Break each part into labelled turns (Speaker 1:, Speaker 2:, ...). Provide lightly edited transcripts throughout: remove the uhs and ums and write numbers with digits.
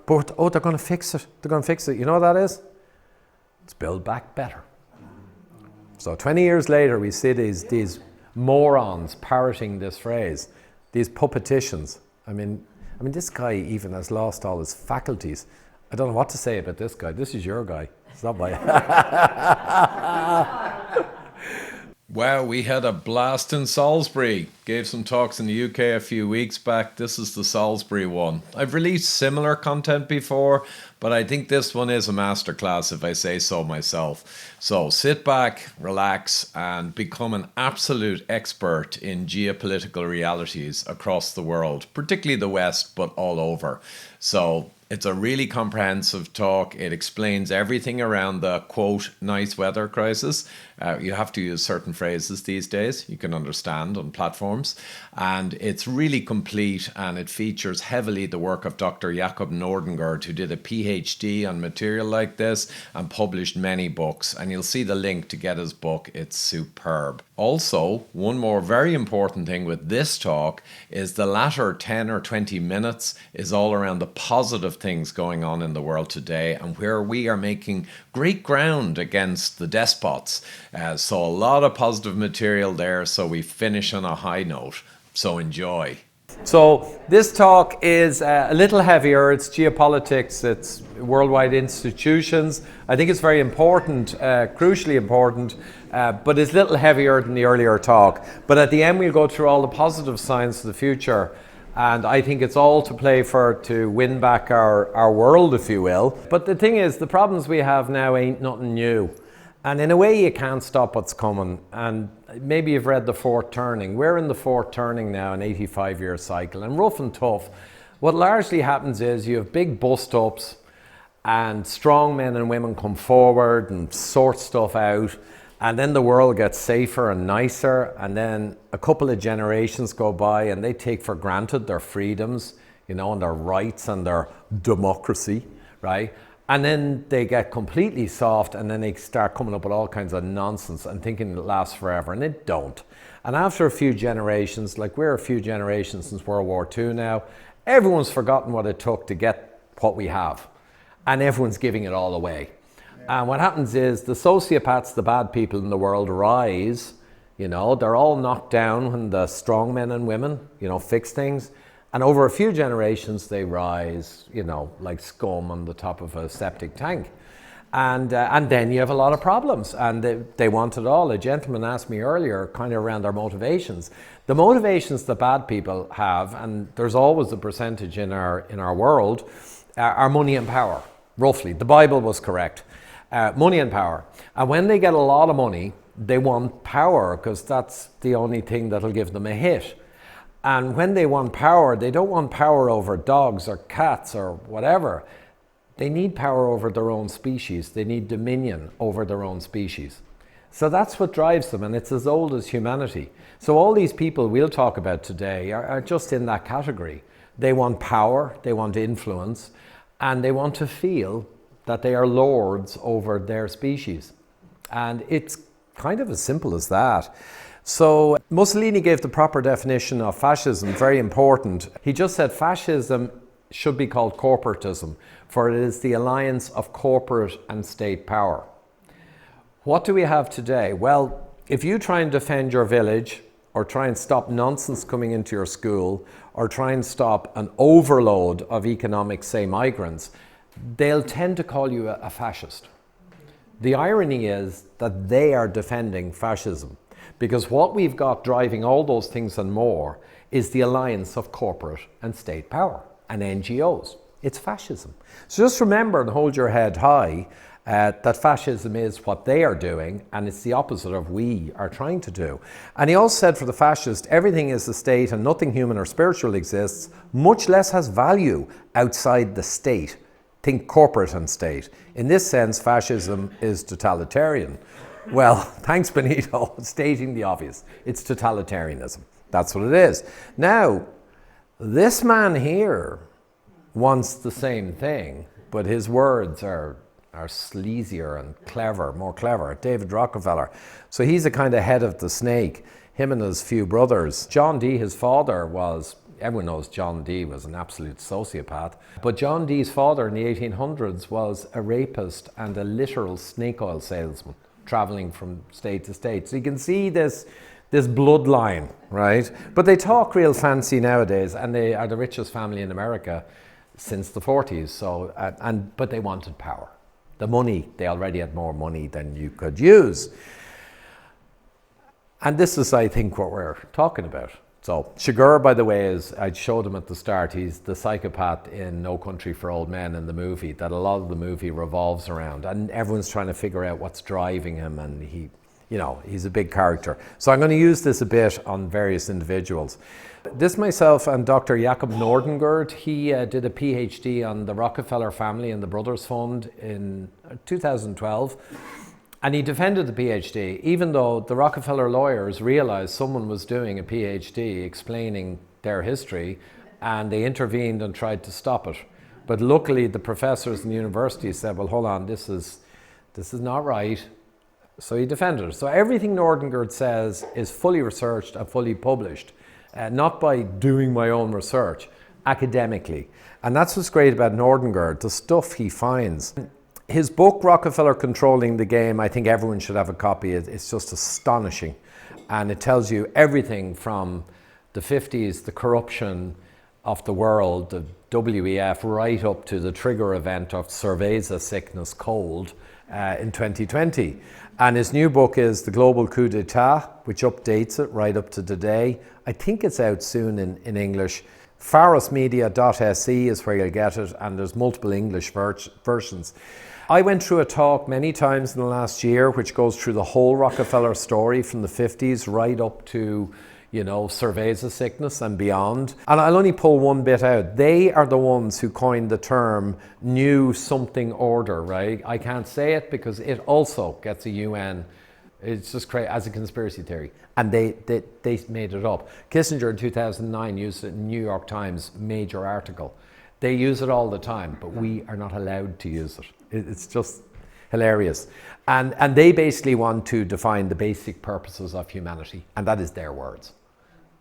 Speaker 1: But, they're going to fix it. They're going to fix it. You know what that is? It's Build Back Better. So 20 years later, we see these morons parroting this phrase, these puppeticians. I mean, this guy even has lost all his faculties. I don't know what to say about this guy. This is your guy. It's not my...
Speaker 2: Wow, we had a blast in Salisbury. Gave some talks in the UK a few weeks back. This is the Salisbury one. I've released similar content before, but I think this one is a masterclass if I say so myself. So sit back, relax, and become an absolute expert in geopolitical realities across the world, particularly the West, but all over. So it's a really comprehensive talk. It explains everything around the, quote, nice weather crisis. You have to use certain phrases these days you can understand on platforms. And it's really complete, and it features heavily the work of Dr. Jakob Nordengard, who did a PhD on material like this and published many books. And you'll see the link to get his book. It's superb. Also, one more very important thing with this talk is the latter 10 or 20 minutes is all around the positive things going on in the world today and where we are making great ground against the despots. So a lot of positive material there, so we finish on a high note. So enjoy.
Speaker 1: So this talk is a little heavier. It's geopolitics, it's worldwide institutions. I think it's very important, crucially important, but it's a little heavier than the earlier talk. But at the end, we'll go through all the positive signs for the future. And I think it's all to play for to win back our world, if you will. But the thing is, the problems we have now ain't nothing new. And in a way, you can't stop what's coming. And maybe you've read The Fourth Turning. We're in the fourth turning now, an 85-year cycle. And rough and tough, what largely happens is you have big bust-ups and strong men and women come forward and sort stuff out. And then the world gets safer and nicer. And then a couple of generations go by and they take for granted their freedoms, and their rights and their democracy, right? And then they get completely soft, and then they start coming up with all kinds of nonsense and thinking it lasts forever, and it don't. And after a few generations, like we're a few generations since World War II now, everyone's forgotten what it took to get what we have. And everyone's giving it all away. And what happens is the sociopaths, the bad people in the world rise, they're all knocked down when the strong men and women, fix things. And over a few generations, they rise, like scum on the top of a septic tank. And then you have a lot of problems, and they want it all. A gentleman asked me earlier, kind of around their motivations. The motivations that bad people have, and there's always a percentage in our world, are money and power, roughly. The Bible was correct. Money and power. And when they get a lot of money, they want power, because that's the only thing that'll give them a hit. And when they want power, they don't want power over dogs or cats or whatever. They need power over their own species. They need dominion over their own species. So that's what drives them, and it's as old as humanity. So all these people we'll talk about today are just in that category. They want power, they want influence, and they want to feel that they are lords over their species. And it's kind of as simple as that. So Mussolini gave the proper definition of fascism, very important. He just said fascism should be called corporatism, for it is the alliance of corporate and state power. What do we have today? Well, if you try and defend your village, or try and stop nonsense coming into your school, or try and stop an overload of economic, say, migrants, they'll tend to call you a fascist. The irony is that they are defending fascism. Because what we've got driving all those things and more is the alliance of corporate and state power and NGOs. It's fascism. So just remember and hold your head high that fascism is what they are doing, and it's the opposite of we are trying to do. And he also said for the fascist, everything is the state and nothing human or spiritual exists, much less has value outside the state. Think corporate and state. In this sense, fascism is totalitarian. Well, thanks, Benito, stating the obvious. It's totalitarianism. That's what it is. Now, this man here wants the same thing, but his words are sleazier and clever, more clever. David Rockefeller. So he's a kind of head of the snake, him and his few brothers. John Dee, his father, was everyone knows John Dee was an absolute sociopath. But John Dee's father in the 1800s was a rapist and a literal snake oil salesman, traveling from state to state. So you can see this bloodline, right? But they talk real fancy nowadays, and they are the richest family in America since the 40s. So, but they wanted power. The money, they already had more money than you could use. And this is, I think, what we're talking about. So Chigurh, by the way, is, I showed him at the start, he's the psychopath in No Country for Old Men in the movie, that a lot of the movie revolves around. And everyone's trying to figure out what's driving him, and he's a big character. So I'm going to use this a bit on various individuals. This myself and Dr. Jakob Nordengerd, he did a PhD on the Rockefeller family and the Brothers Fund in 2012. And he defended the PhD, even though the Rockefeller lawyers realized someone was doing a PhD explaining their history, and they intervened and tried to stop it. But luckily, the professors in the university said, well, hold on, this is not right. So he defended it. So everything Nordengerd says is fully researched and fully published, not by doing my own research, academically. And that's what's great about Nordengerd, the stuff he finds. His book, Rockefeller Controlling the Game, I think everyone should have a copy. It's just astonishing. And it tells you everything from the 50s, the corruption of the world, the WEF, right up to the trigger event of cerveza sickness, cold, in 2020. And his new book is The Global Coup d'etat, which updates it right up to today. I think it's out soon in English. Farosmedia.se is where you'll get it, and there's multiple English versions. I went through a talk many times in the last year, which goes through the whole Rockefeller story from the 50s right up to, cerveza sickness and beyond. And I'll only pull one bit out. They are the ones who coined the term New Something Order, right? I can't say it because it also gets a UN. It's just crazy, as a conspiracy theory. And they made it up. Kissinger in 2009 used it in New York Times major article. They use it all the time, but we are not allowed to use it. It's just hilarious. And they basically want to define the basic purposes of humanity, and that is their words.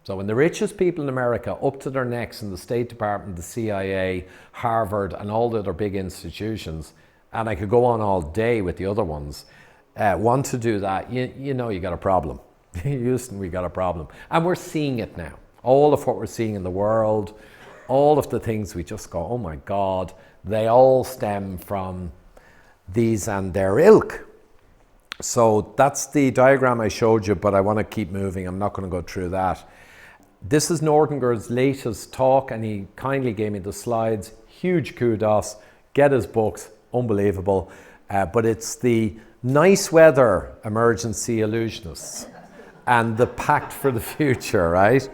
Speaker 1: So when the richest people in America, up to their necks in the State Department, the CIA, Harvard, and all the other big institutions, and I could go on all day with the other ones, want to do that, you got a problem. Houston, we got a problem. And we're seeing it now. All of what we're seeing in the world, all of the things we just go, oh my God, they all stem from these and their ilk. So that's the diagram I showed you, but I want to keep moving. I'm not going to go through that. This is Nordengerd's latest talk, and he kindly gave me the slides. Huge kudos. Get his books, unbelievable. But it's the nice weather emergency illusionists and the pact for the future, right?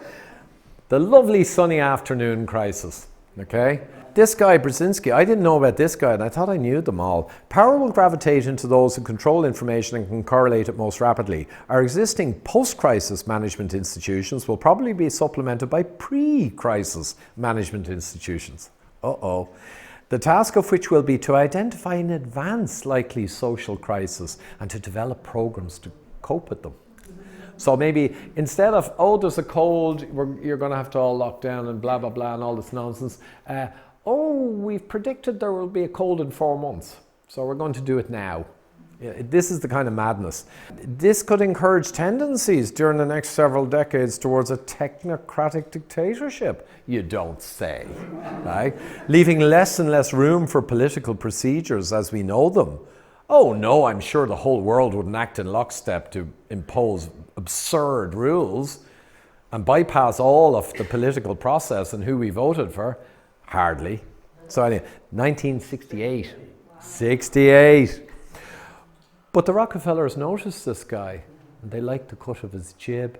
Speaker 1: The lovely sunny afternoon crisis, okay? This guy, Brzezinski, I didn't know about this guy, and I thought I knew them all. Power will gravitate into those who control information and can correlate it most rapidly. Our existing post-crisis management institutions will probably be supplemented by pre-crisis management institutions. Uh-oh. The task of which will be to identify in advance likely social crisis and to develop programs to cope with them. So maybe instead of, there's a cold, you're going to have to all lock down and blah, blah, blah, and all this nonsense. We've predicted there will be a cold in 4 months, so we're going to do it now. This is the kind of madness. This could encourage tendencies during the next several decades towards a technocratic dictatorship, you don't say, right? Leaving less and less room for political procedures as we know them. Oh no, I'm sure the whole world wouldn't act in lockstep to impose absurd rules and bypass all of the political process and who we voted for. Hardly. So anyway, 1968. 68. But the Rockefellers noticed this guy, and they liked the cut of his jib.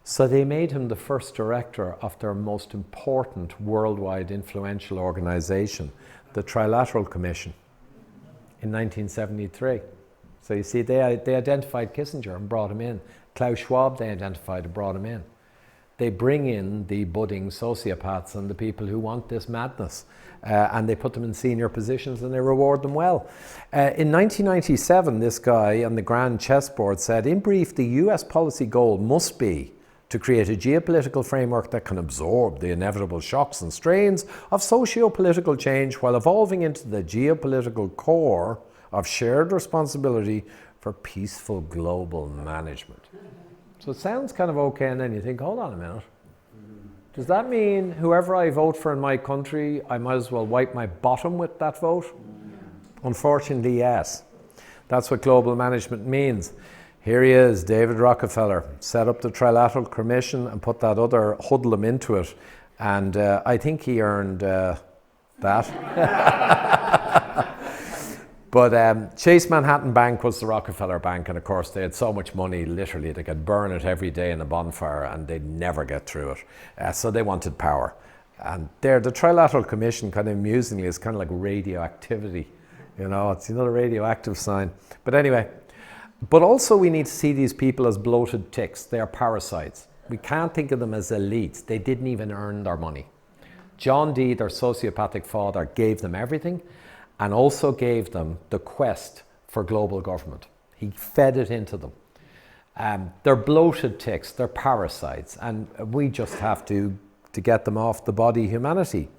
Speaker 1: So they made him the first director of their most important worldwide influential organization, the Trilateral Commission, in 1973. So you see, they identified Kissinger and brought him in. Klaus Schwab they identified and brought him in. They bring in the budding sociopaths and the people who want this madness, and they put them in senior positions and they reward them well. In 1997, this guy on the grand chessboard said, in brief, the US policy goal must be to create a geopolitical framework that can absorb the inevitable shocks and strains of socio-political change while evolving into the geopolitical core of shared responsibility for peaceful global management. So it sounds kind of okay, and then you think, hold on a minute. Does that mean whoever I vote for in my country, I might as well wipe my bottom with that vote? Unfortunately, yes. That's what global management means. Here he is, David Rockefeller, set up the Trilateral Commission and put that other hoodlum into it. And I think he earned that. But Chase Manhattan Bank was the Rockefeller Bank, and of course they had so much money, literally, they could burn it every day in a bonfire and they'd never get through it. So they wanted power. And there, the Trilateral Commission, kind of amusingly, is kind of like radioactivity. You know, it's another radioactive sign. But anyway, but also we need to see these people as bloated ticks. They are parasites. We can't think of them as elites. They didn't even earn their money. John Dee, their sociopathic father, gave them everything, and also gave them the quest for global government. He fed it into them. They're bloated ticks, they're parasites, and we just have to get them off the body humanity.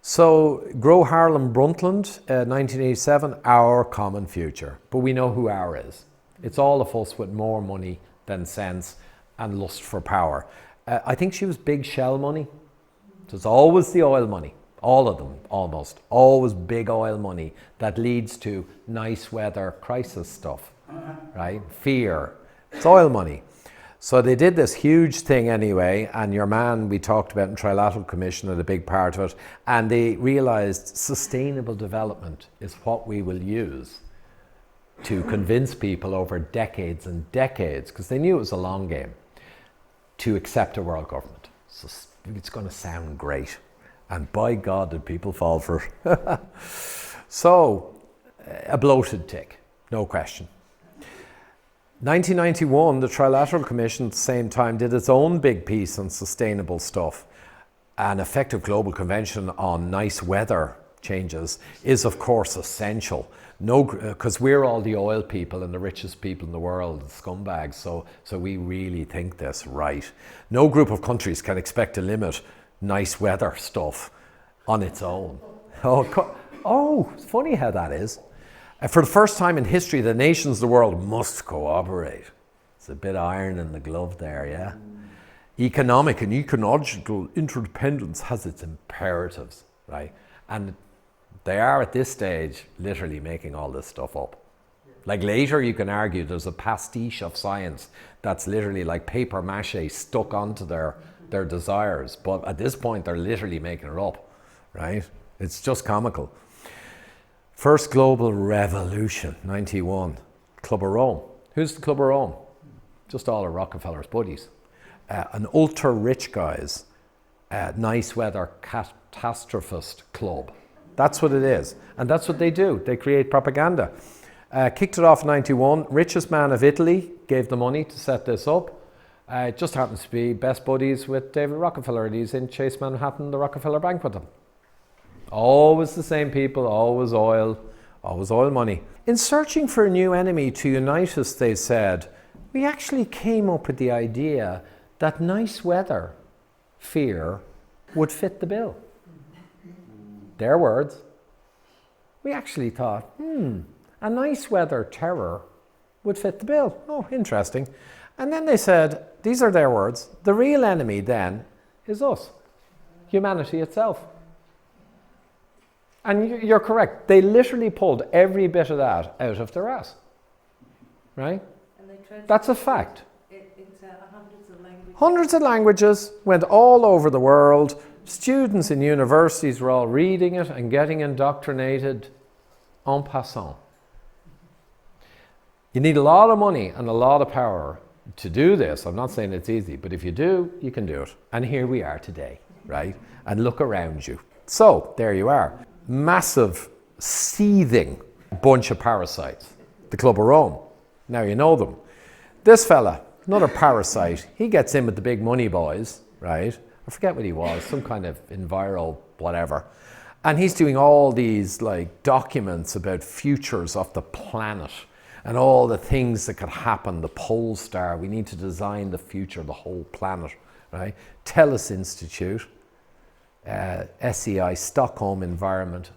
Speaker 1: So, Gro Harlem Brundtland, 1987, our common future. But we know who our is. It's all of us with more money than sense and lust for power. I think she was big shell money. So it's always the oil money. All of them, almost. Always big oil money that leads to nice weather crisis stuff, right? Fear. It's oil money. So they did this huge thing anyway, and your man we talked about in Trilateral Commission had a big part of it, and they realized sustainable development is what we will use to convince people over decades and decades, because they knew it was a long game, to accept a world government. So it's going to sound great. And by God, did people fall for it. So, a bloated tick, no question. 1991, the Trilateral Commission at the same time did its own big piece on sustainable stuff. An effective global convention on nice weather changes is of course essential. Because we're all the oil people and the richest people in the world, the scumbags, so we really think this right. No group of countries can expect to limit nice weather stuff on its own. Oh, it's funny how that is. For the first time in history, the nations of the world must cooperate. It's a bit of iron in the glove there, yeah? Economic and ecological interdependence has its imperatives, right? And they are at this stage literally making all this stuff up. Like later you can argue there's a pastiche of science that's literally like paper mache stuck onto their desires, but at this point they're literally making it up, right? It's just comical. First global revolution, 91, Club of Rome. Who's the Club of Rome? Just all of Rockefeller's buddies. An ultra-rich guys, nice weather catastrophist club. That's what it is, and that's what they do. They create propaganda. Kicked it off in 91. Richest man of Italy gave the money to set this up. It just happens to be best buddies with David Rockefeller, and he's in Chase Manhattan, the Rockefeller Bank with him. Always the same people, always oil money. In searching for a new enemy to unite us, they said, we actually came up with the idea that nice weather, fear, would fit the bill. Their words. We actually thought, a nice weather terror would fit the bill. Oh, interesting. And then they said, these are their words, the real enemy then is us, humanity itself. And you're correct. They literally pulled every bit of that out of their ass. Right? That's a fact.
Speaker 3: Into hundreds of languages.
Speaker 1: Hundreds of languages, went all over the world. Students in universities were all reading it and getting indoctrinated en passant. You need a lot of money and a lot of power to do this. I'm not saying it's easy, but if you do, you can do it. And here we are today, right? And look around you. So, there you are. Massive, seething bunch of parasites. The Club of Rome. Now you know them. This fella, another parasite, he gets in with the big money boys, right? I forget what he was, some kind of enviro whatever. And he's doing all these like documents about futures of the planet. and all the things that could happen, the pole star, we need to design the future of the whole planet, right? Tellus Institute, SEI, Stockholm Environment.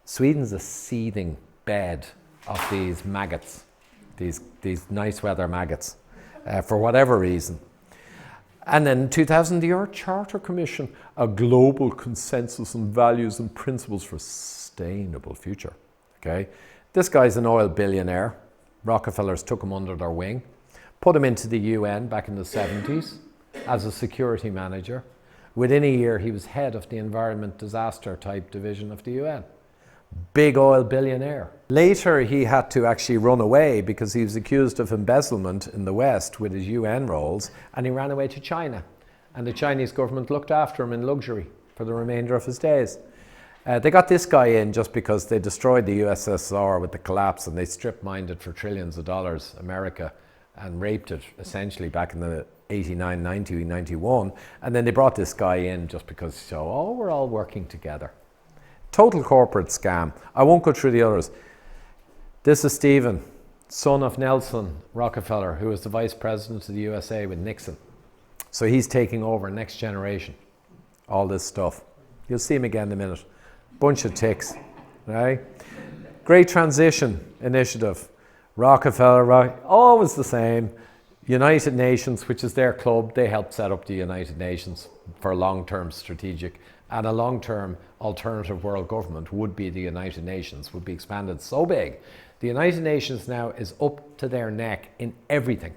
Speaker 1: Sweden's a seething bed of these maggots, these nice weather maggots, for whatever reason. And then in 2000, the Earth Charter Commission, a global consensus on values and principles for a sustainable future. Okay, this guy's an oil billionaire. Rockefellers took him under their wing, put him into the UN back in the 70s as a security manager. Within a year, he was head of the environment disaster type division of the UN. Big oil billionaire. Later, he had to actually run away because he was accused of embezzlement in the West with his UN roles, and he ran away to China. And the Chinese government looked after him in luxury for the remainder of his days. They got this guy in just because they destroyed the USSR with the collapse, and they strip-mined it for trillions of dollars, America, and raped it essentially back in the 89, 90, 91. And then they brought this guy in just because, so, oh, we're all working together. Total corporate scam. I won't go through the others. This is Stephen, son of Nelson Rockefeller, who was the vice president of the USA with Nixon. So he's taking over next generation, all this stuff. You'll see him again in a minute. Bunch of ticks, right? Great Transition Initiative. Rockefeller, always the same. United Nations, which is their club, they helped set up the United Nations for long-term strategic, and a long-term alternative world government would be the United Nations, would be expanded so big. The United Nations now is up to their neck in everything.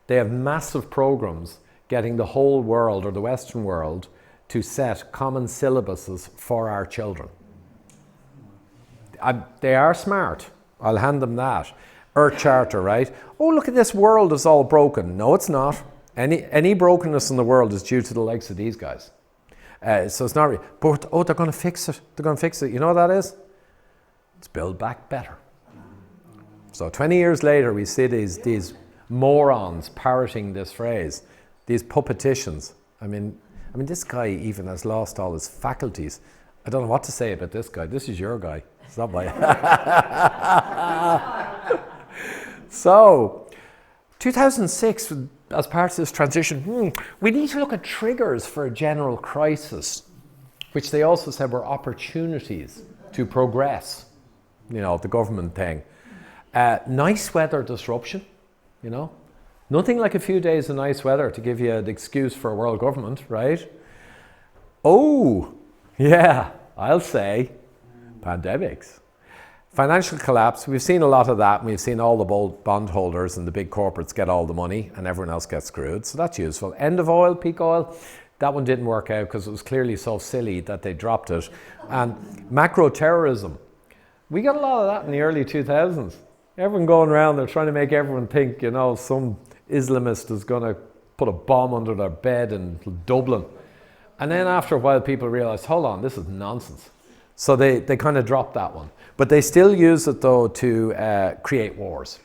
Speaker 1: They have massive programs getting the whole world, or the Western world, to set common syllabuses for our children. They are smart, I'll hand them that. Earth Charter, right? Oh, look at this world, is all broken. No, it's not. Any brokenness in the world is due to the likes of these guys. So it's not, but oh, they're going to fix it. They're going to fix it. You know what that is? It's build back better. So 20 years later, we see these morons parroting this phrase, these puppeticians. I mean, this guy even has lost all his faculties. I don't know what to say about this guy. This is your guy. It's not my. So, 2006. As part of this transition, we need to look at triggers for a general crisis, which they also said were opportunities to progress, you know, the government thing. Nice weather disruption, you know. Nothing like a few days of nice weather to give you an excuse for a world government, right? Oh, yeah, I'll say pandemics. Financial collapse, we've seen a lot of that, and we've seen all the bondholders and the big corporates get all the money and everyone else gets screwed, so that's useful. End of oil, peak oil, that one didn't work out because it was clearly so silly that they dropped it. And macro terrorism, we got a lot of that in the early 2000s. Everyone going around, they're trying to make everyone think, you know, some Islamist is going to put a bomb under their bed in Dublin. And then after a while, people realized, hold on, this is nonsense. So they kind of dropped that one. But they still use it, though, to create wars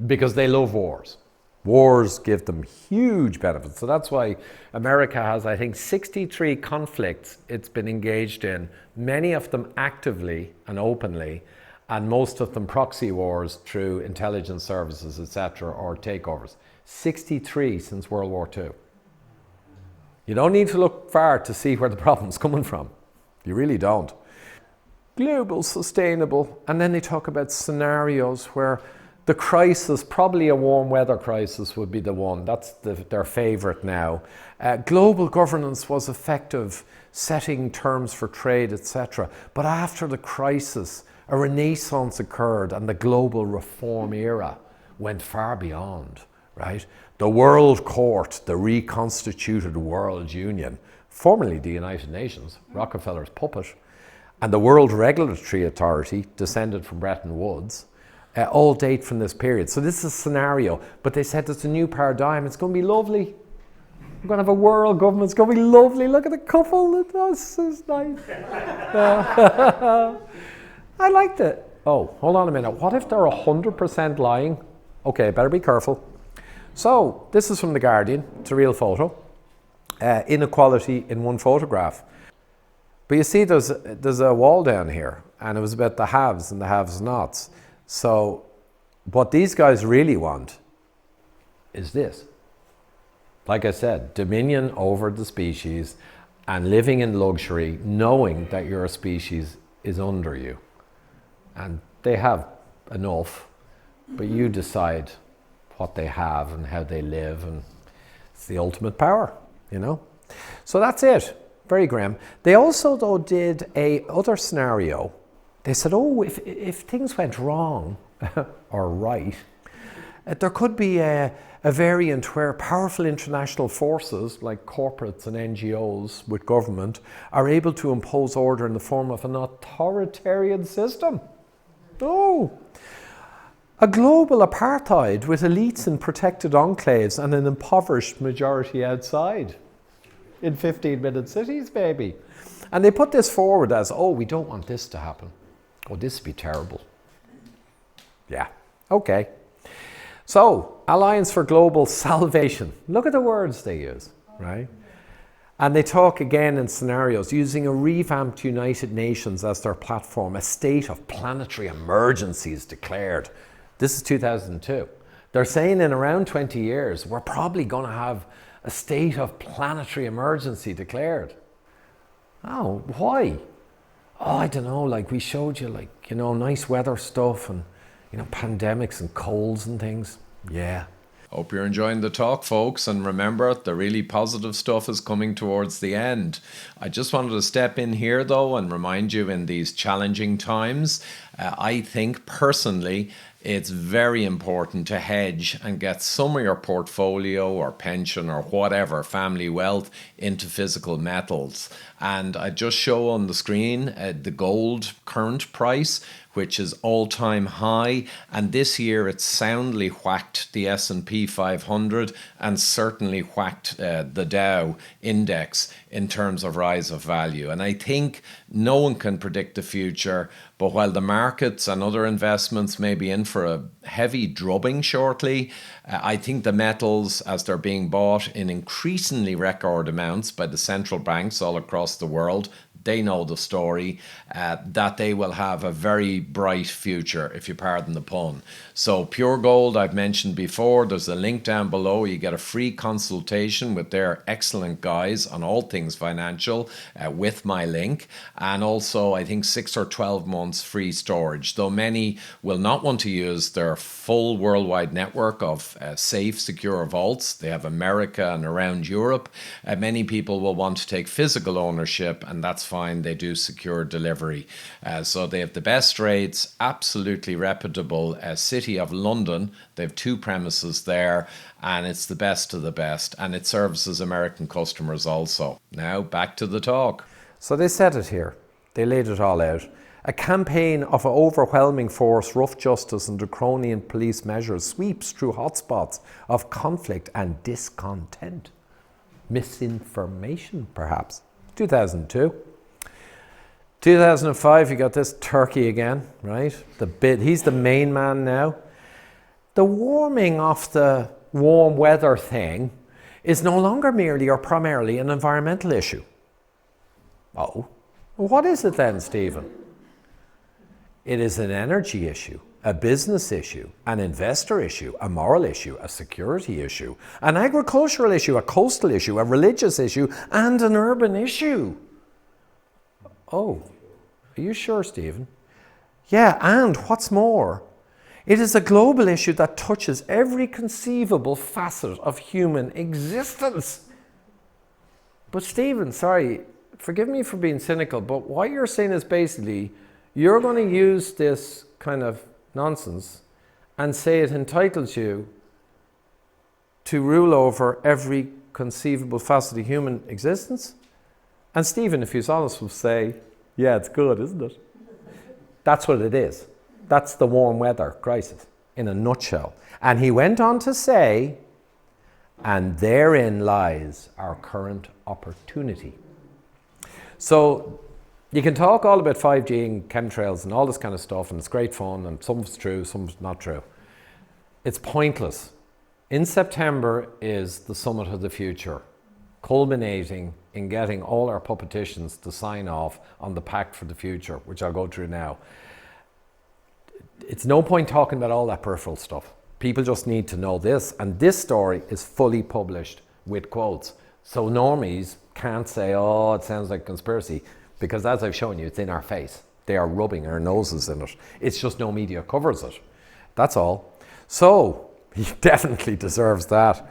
Speaker 1: because they love wars. Wars give them huge benefits. So that's why America has, I think, 63 conflicts it's been engaged in, many of them actively and openly, and most of them proxy wars through intelligence services, etc., or takeovers. 63 since World War II. You don't need to look far to see where the problem's coming from. You really don't. Global, sustainable, and then they talk about scenarios where the crisis, probably a warm weather crisis would be the one. That's their favorite now. Global governance was effective, setting terms for trade, etc. But after the crisis, a renaissance occurred and the global reform era went far beyond, right? The World Court, the reconstituted World Union, formerly the United Nations, Rockefeller's puppet, and the World Regulatory Authority, descended from Bretton Woods, all date from this period. So this is a scenario, but they said it's a new paradigm. It's going to be lovely. We're going to have a world government. It's going to be lovely. Look at the couple. This is nice. I liked it. Oh, hold on a minute. What if they're 100% lying? Okay, better be careful. So this is from The Guardian. It's a real photo. Inequality in one photograph. But you see, there's a wall down here, and it was about the haves and the have-nots. So what these guys really want is this. Like I said, dominion over the species and living in luxury, knowing that your species is under you. And they have enough, but you decide what they have and how they live, and it's the ultimate power, you know. So that's it. Very grim. They also, though, did a other scenario. They said, oh, if things went wrong or right, there could be a variant where powerful international forces like corporates and NGOs with government are able to impose order in the form of an authoritarian system. Oh, a global apartheid with elites in protected enclaves and an impoverished majority outside in 15-minute cities, baby. And they put this forward as, oh, we don't want this to happen. Oh, this would be terrible. Yeah, okay. So, Alliance for Global Salvation. Look at the words they use, right? And they talk again in scenarios using a revamped United Nations as their platform, a state of planetary emergencies declared. This is 2002. They're saying in around 20 years, we're probably going to have a state of planetary emergency declared. Oh, why? Oh, I don't know, like we showed you, like, you know, nice weather stuff and, you know, pandemics and colds and things. Yeah.
Speaker 2: Hope you're enjoying the talk, folks, and remember, the really positive stuff is coming towards the end. I just wanted to step in here, though, and remind you in these challenging times, I think personally it's very important to hedge and get some of your portfolio or pension or whatever, family wealth, into physical metals. And I just show on the screen the gold current price, which is all-time high, and this year it soundly whacked the S&P 500 and certainly whacked the Dow index in terms of rise of value. And I think no one can predict the future, but while the markets and other investments may be in for a heavy drubbing shortly, I think the metals, as they're being bought in increasingly record amounts by the central banks all across the world, they know the story, that they will have a very bright future, if you pardon the pun. So Pure Gold, I've mentioned before, there's a link down below. You get a free consultation with their excellent guys on all things financial with my link. And also, I think 6 or 12 months free storage, though many will not want to use their full worldwide network of safe, secure vaults. They have America and around Europe. Many people will want to take physical ownership, and that's fine. They do secure delivery. So they have the best rates, absolutely reputable. City of London, they have 2 premises there, and it's the best of the best, and it services American customers also. Now back to the talk.
Speaker 1: So they said it here. They laid it all out. A campaign of overwhelming force, rough justice and draconian police measures sweeps through hotspots of conflict and discontent. Misinformation, perhaps. 2002. 2005, you got this Turkey again, right? He's the main man now. The warming of the warm weather thing is no longer merely or primarily an environmental issue. Oh, well, what is it then, Stephen? It is an energy issue, a business issue, an investor issue, a moral issue, a security issue, an agricultural issue, a coastal issue, a religious issue, and an urban issue. Oh, are you sure, Stephen? Yeah, and what's more, it is a global issue that touches every conceivable facet of human existence. But Stephen, sorry, forgive me for being cynical, but what you're saying is basically you're going to use this kind of nonsense and say it entitles you to rule over every conceivable facet of human existence? And Stephen, if he's honest, will say, yeah, it's good, isn't it? That's what it is. That's the warm weather crisis in a nutshell. And he went on to say, and therein lies our current opportunity. So you can talk all about 5G and chemtrails and all this kind of stuff, and it's great fun, and some of it's true, some of it's not true. It's pointless. In September is the Summit of the Future, culminating in getting all our puppeticians to sign off on the Pact for the Future, which I'll go through now. It's no point talking about all that peripheral stuff. People just need to know this. And this story is fully published with quotes. So normies can't say, oh, it sounds like conspiracy, because as I've shown you, it's in our face. They are rubbing our noses in it. It's just no media covers it. That's all. So he definitely deserves that.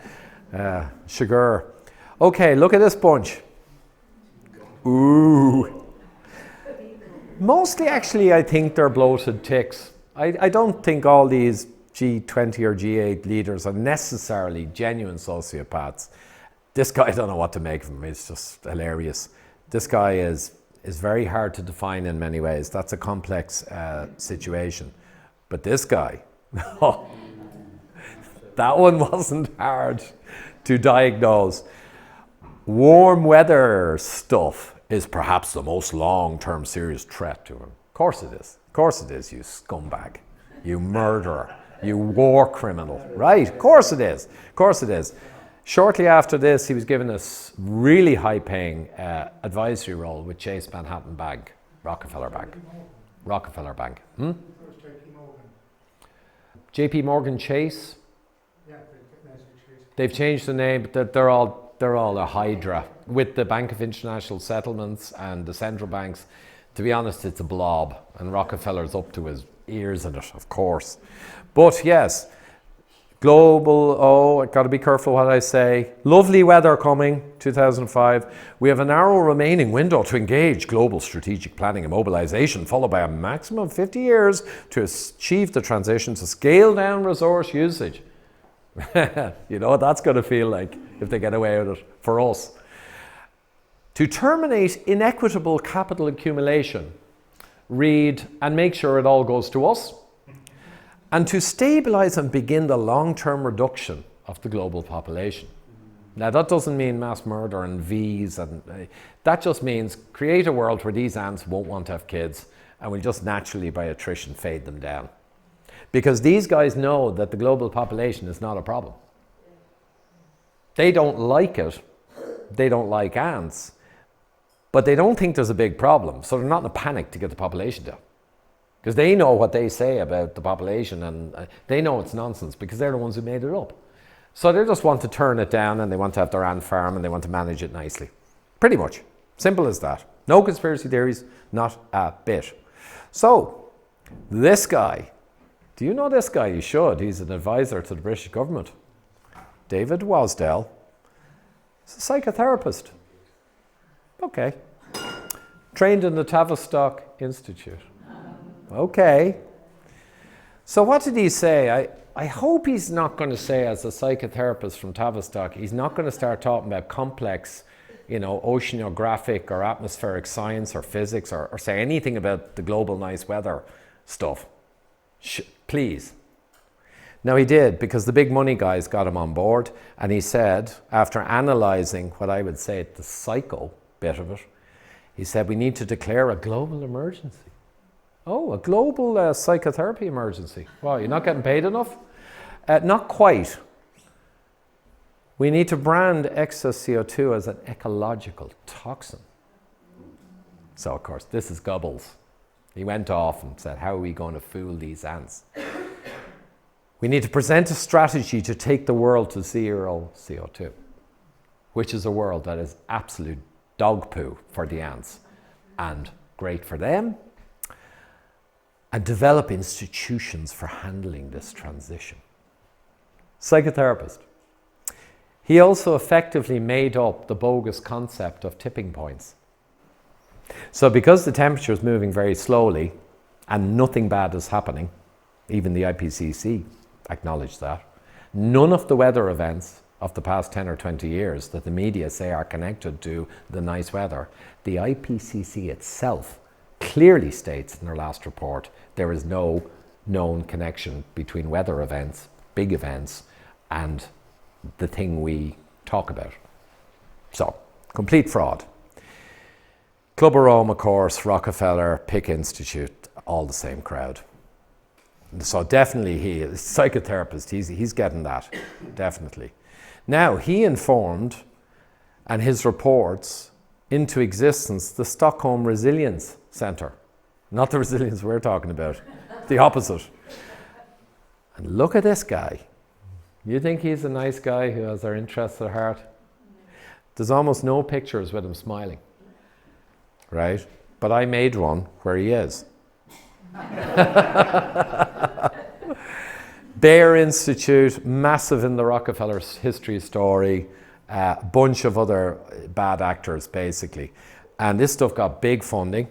Speaker 1: Sugar. Okay, look at this bunch. Ooh. Mostly, actually, I think they're bloated ticks. I don't think all these G20 or G8 leaders are necessarily genuine sociopaths. This guy, I don't know what to make of him. It's just hilarious. This guy is very hard to define in many ways. That's a complex situation. But this guy, that one wasn't hard to diagnose. Warm weather stuff is perhaps the most long-term serious threat to him. Of course it is. Of course it is, you scumbag. You murderer. You war criminal. Right? Of course it is. Of course it is. Shortly after this, he was given a really high-paying advisory role with Chase Manhattan Bank, Rockefeller Bank. Rockefeller Bank. JP Morgan Chase. They've changed the name, but they're all a hydra. With the Bank of International Settlements and the central banks, to be honest, it's a blob, and Rockefeller's up to his ears in it, of course. But yes, global, I've got to be careful what I say. Lovely weather coming, 2005. We have a narrow remaining window to engage global strategic planning and mobilization, followed by a maximum of 50 years to achieve the transition to scale down resource usage. You know what that's going to feel like if they get away with it for us. To terminate inequitable capital accumulation, read and make sure it all goes to us, and to stabilize and begin the long-term reduction of the global population. Now that doesn't mean mass murder and V's, and that just means create a world where these ants won't want to have kids and will just naturally by attrition fade them down. Because these guys know that the global population is not a problem. They don't like it. They don't like ants. But they don't think there's a big problem. So they're not in a panic to get the population down. Because they know what they say about the population, and they know it's nonsense because they're the ones who made it up. So they just want to turn it down, and they want to have their ant farm, and they want to manage it nicely. Pretty much. Simple as that. No conspiracy theories, not a bit. So, this guy. Do you know this guy? You should. He's an advisor to the British government. David Wasdell. He's a psychotherapist. Okay. Trained in the Tavistock Institute. Okay. So what did he say? I hope he's not going to say, as a psychotherapist from Tavistock, he's not going to start talking about complex, oceanographic or atmospheric science or physics or say anything about the global nice weather stuff. Please. Now he did, because the big money guys got him on board, and he said, after analysing what I would say the psycho bit of it, he said we need to declare a global emergency. Oh, a global psychotherapy emergency. Wow, you're not getting paid enough? Not quite. We need to brand excess CO2 as an ecological toxin. So, of course, this is Goebbels. He went off and said, how are we going to fool these ants? We need to present a strategy to take the world to zero CO2, which is a world that is absolute dog poo for the ants and great for them, and develop institutions for handling this transition. Psychotherapist. He also effectively made up the bogus concept of tipping points. So because the temperature is moving very slowly and nothing bad is happening, even the IPCC acknowledged that, none of the weather events of the past 10 or 20 years that the media say are connected to the nice weather, the IPCC itself clearly states in their last report there is no known connection between weather events, big events, and the thing we talk about. So, complete fraud. Club of Rome, of course, Rockefeller, Pick Institute, all the same crowd. So definitely he is a psychotherapist. He's getting that, definitely. Now, he informed, and his reports, into existence the Stockholm Resilience Centre. Not the resilience we're talking about. the opposite. And look at this guy. You think he's a nice guy who has our interests at heart? There's almost no pictures with him smiling, right? But I made one where he is. Bayer Institute, massive in the Rockefeller history story, a bunch of other bad actors basically. And this stuff got big funding.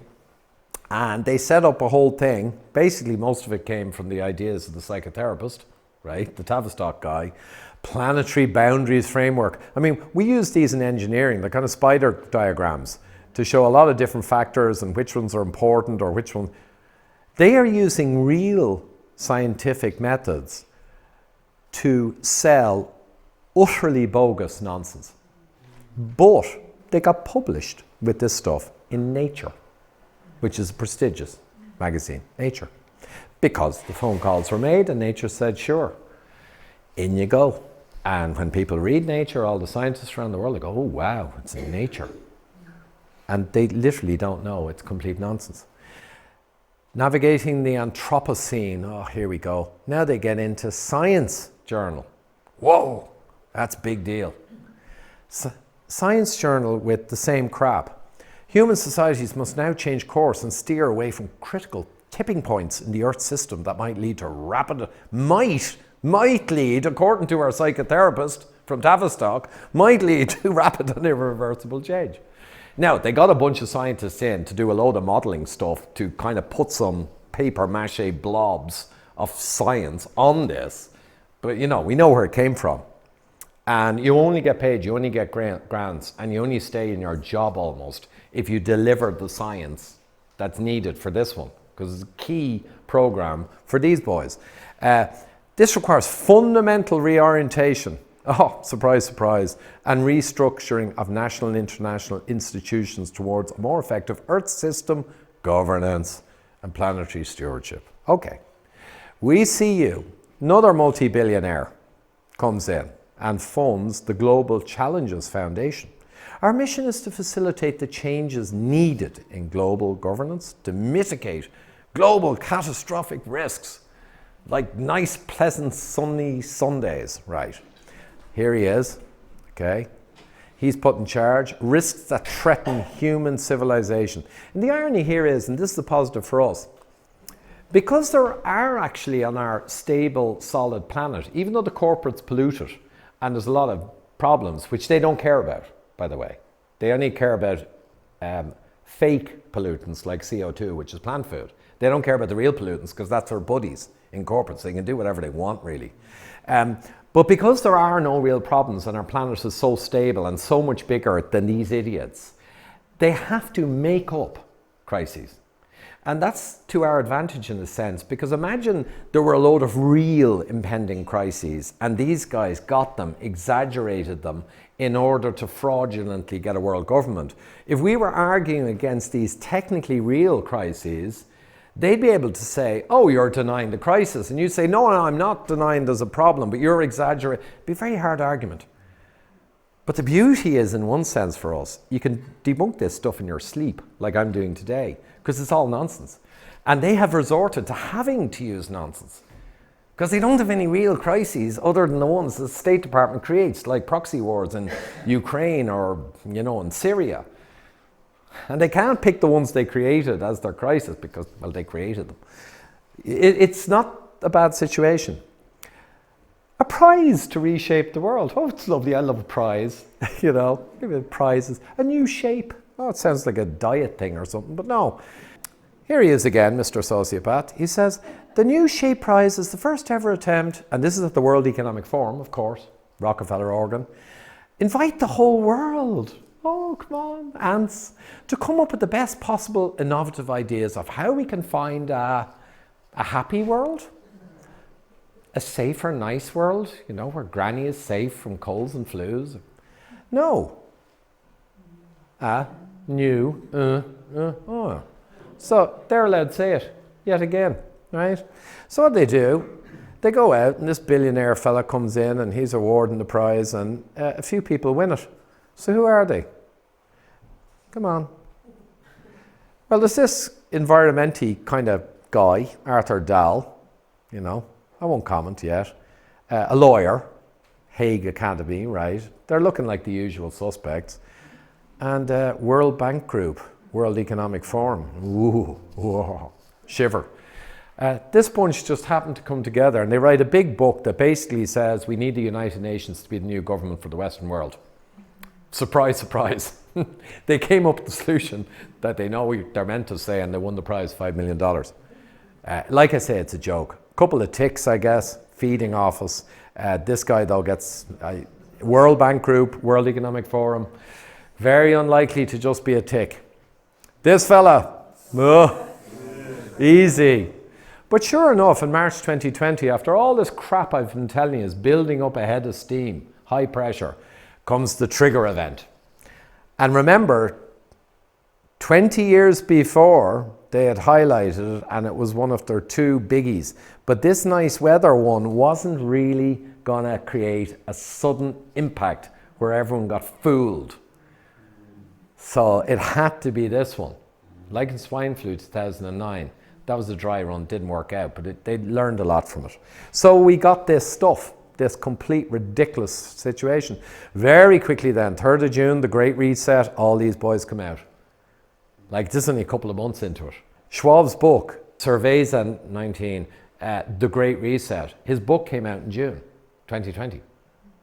Speaker 1: And they set up a whole thing. Basically, most of it came from the ideas of the psychotherapist, right? The Tavistock guy. Planetary boundaries framework. I mean, we use these in engineering, the kind of spider diagrams, to show a lot of different factors and which ones are important or which one. They are using real scientific methods to sell utterly bogus nonsense. But they got published with this stuff in Nature, which is a prestigious magazine, Nature, because the phone calls were made and Nature said, sure, in you go. And when people read Nature, all the scientists around the world, they go, oh wow, it's in Nature. And they literally don't know, it's complete nonsense. Navigating the Anthropocene, oh, here we go. Now they get into Science Journal. Whoa, that's a big deal. Science Journal with the same crap. Human societies must now change course and steer away from critical tipping points in the Earth system that might lead to might lead, according to our psychotherapist from Tavistock, might lead to rapid and irreversible change. Now, they got a bunch of scientists in to do a load of modelling stuff to kind of put some paper mache blobs of science on this. But, you know, we know where it came from. And you only get paid, you only get grants, and you only stay in your job almost if you deliver the science that's needed for this one, because it's a key program for these boys. This requires fundamental reorientation. Oh, surprise, surprise. And restructuring of national and international institutions towards a more effective Earth system governance and planetary stewardship. Okay. We see you. Another multi-billionaire comes in and funds the Global Challenges Foundation. Our mission is to facilitate the changes needed in global governance to mitigate global catastrophic risks, like nice, pleasant, sunny Sundays, right? Here he is, okay? He's put in charge, risks that threaten human civilization. And the irony here is, and this is the positive for us, because there are actually on our stable, solid planet, even though the corporates pollute it, and there's a lot of problems, which they don't care about, by the way. They only care about fake pollutants like CO2, which is plant food. They don't care about the real pollutants because that's their buddies in corporates. They can do whatever they want, really. But because there are no real problems and our planet is so stable and so much bigger than these idiots, they have to make up crises. And that's to our advantage in a sense, because imagine there were a load of real impending crises and these guys got them, exaggerated them in order to fraudulently get a world government. If we were arguing against these technically real crises, they'd be able to say, oh, you're denying the crisis. And you'd say, no, I'm not denying there's a problem, but you're exaggerating. It'd be a very hard argument. But the beauty is, in one sense for us, you can debunk this stuff in your sleep, like I'm doing today, because it's all nonsense. And they have resorted to having to use nonsense, because they don't have any real crises other than the ones the State Department creates, like proxy wars in Ukraine or, in Syria. And they can't pick the ones they created as their crisis because, well, they created them. It's not a bad situation. A prize to reshape the world. Oh, it's lovely. I love a prize. Give it prizes. A new shape. Oh, it sounds like a diet thing or something, but no. Here he is again, Mr. Sociopath. He says, the New Shape Prize is the first ever attempt, and this is at the World Economic Forum, of course, Rockefeller organ. Invite the whole world. Oh, come on, ants, to come up with the best possible innovative ideas of how we can find a happy world, a safer, nice world, where Granny is safe from colds and flus. No. So they're allowed to say it yet again, right? So what they do, they go out and this billionaire fella comes in and he's awarding the prize and a few people win it. So who are they? Come on. Well, there's this environmentally kind of guy, Arthur Dahl, you know, I won't comment yet. A lawyer, Hague Academy, right? They're looking like the usual suspects. And World Bank Group, World Economic Forum. Ooh, whoa, shiver. This bunch just happened to come together and they write a big book that basically says we need the United Nations to be the new government for the Western world. Surprise, surprise. They came up with the solution that they know they're meant to say, and they won the prize, $5 million. Like I say, it's a joke. Couple of ticks, I guess, feeding office. This guy, though, gets World Bank Group, World Economic Forum. Very unlikely to just be a tick. This fella, easy. But sure enough, in March 2020, after all this crap I've been telling you is building up a head of steam, high pressure, comes the trigger event. And remember, 20 years before, they had highlighted it and it was one of their two biggies. But this nice weather one wasn't really going to create a sudden impact where everyone got fooled. So it had to be this one. Like in swine flu 2009, that was a dry run, didn't work out, but they learned a lot from it. So we got this stuff, this complete ridiculous situation. Very quickly then, 3rd of June, the Great Reset, all these boys come out. Like this is only a couple of months into it. Schwab's book, Cerveza 19, The Great Reset, his book came out in June 2020.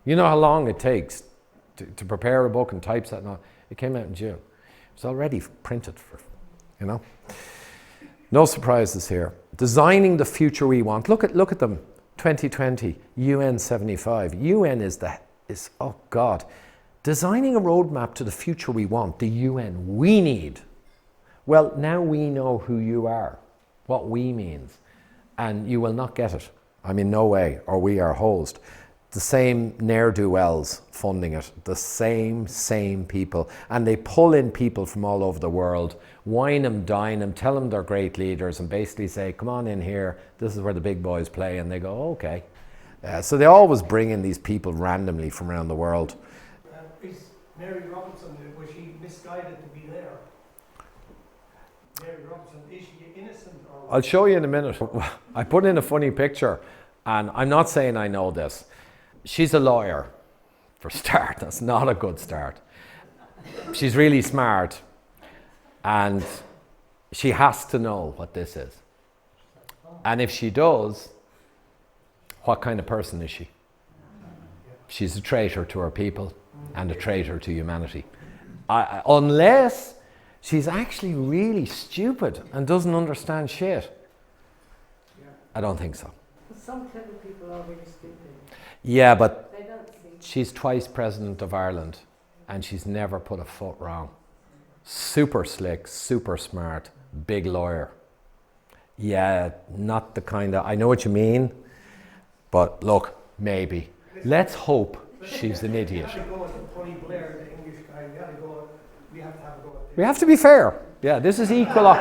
Speaker 1: You know how long it takes to prepare a book and typeset and all. It came out in June. It's already printed for, you know. No surprises here. Designing the future we want. Look at them. 2020, UN 75. UN is oh God. Designing a roadmap to the future we want, the UN we need. Well, now we know who you are, what we means, and you will not get it. I mean, no way, or we are hosed. The same ne'er-do-wells funding it, the same people. And they pull in people from all over the world, wine them, dine them, tell them they're great leaders, and basically say, come on in here, this is where the big boys play, and they go, okay. So they always bring in these people randomly from around the world.
Speaker 4: Is Mary Robinson, was she misguided to be there? Mary Robinson, is she innocent? Or
Speaker 1: I'll show you in a minute. I put in a funny picture, and I'm not saying I know this. She's a lawyer, for a start. That's not a good start. She's really smart, and she has to know what this is. And if she does, what kind of person is she? She's a traitor to her people and a traitor to humanity. Unless she's actually really stupid and doesn't understand shit. I don't think so.
Speaker 3: Some clever people are really stupid.
Speaker 1: Yeah, but
Speaker 3: They don't see.
Speaker 1: she's twice president of Ireland and she's never put a foot wrong. Super slick, super smart, big lawyer. Yeah, not the kind of, I know what you mean, but look, maybe. Let's hope she's an idiot.
Speaker 4: You have to go with Tony Blair, the English guy. We have to have a go at
Speaker 1: We have to be fair. Yeah, this is equal.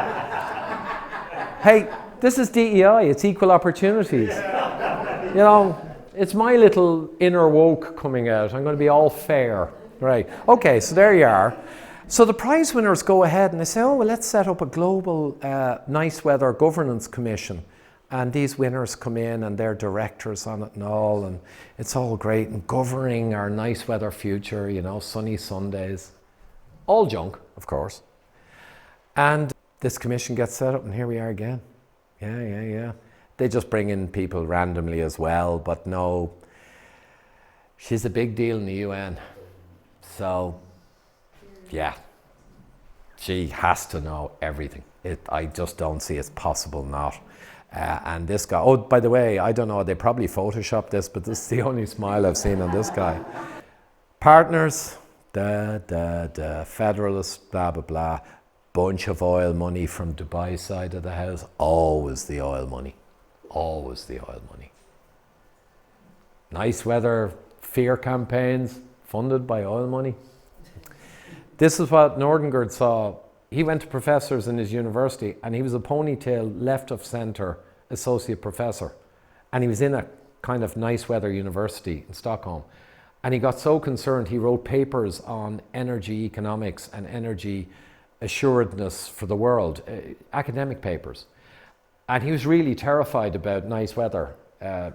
Speaker 1: Hey, this is DEI, it's equal opportunities. You know, it's my little inner woke coming out. I'm going to be all fair. Right. Okay, so there you are. So the prize winners go ahead and they say, oh, well, let's set up a global nice weather governance commission. And these winners come in and they're directors on it and all. And it's all great and governing our nice weather future, you know, sunny Sundays. All junk, of course. And this commission gets set up and here we are again. Yeah. They just bring in people randomly as well, but no, she's a big deal in the UN. So, yeah, she has to know everything. I just don't see it's possible not. And this guy, oh, by the way, I don't know, they probably photoshopped this, but this is the only smile I've seen on this guy. Partners, federalists, blah, blah, blah. Bunch of oil money from Dubai side of the house. Always the oil money. Always the oil money. Nice weather fear campaigns funded by oil money. This is what Nordengard saw. He went to professors in his university and he was a ponytail left of centre associate professor. And he was in a kind of nice weather university in Stockholm. And he got so concerned he wrote papers on energy economics and energy assuredness for the world, academic papers. And he was really terrified about nice weather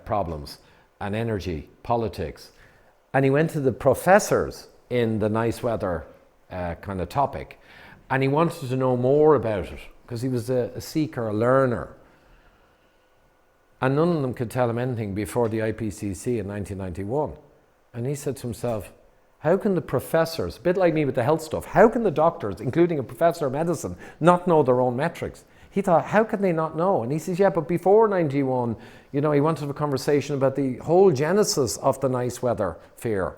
Speaker 1: problems and energy, politics. And he went to the professors in the nice weather kind of topic, and he wanted to know more about it because he was a seeker, a learner. And none of them could tell him anything before the IPCC in 1991. And he said to himself, how can the professors, a bit like me with the health stuff, how can the doctors, including a professor of medicine, not know their own metrics? He thought, how can they not know? And he says, yeah, but before 91, you know, he wanted to have a conversation about the whole genesis of the nice weather fear.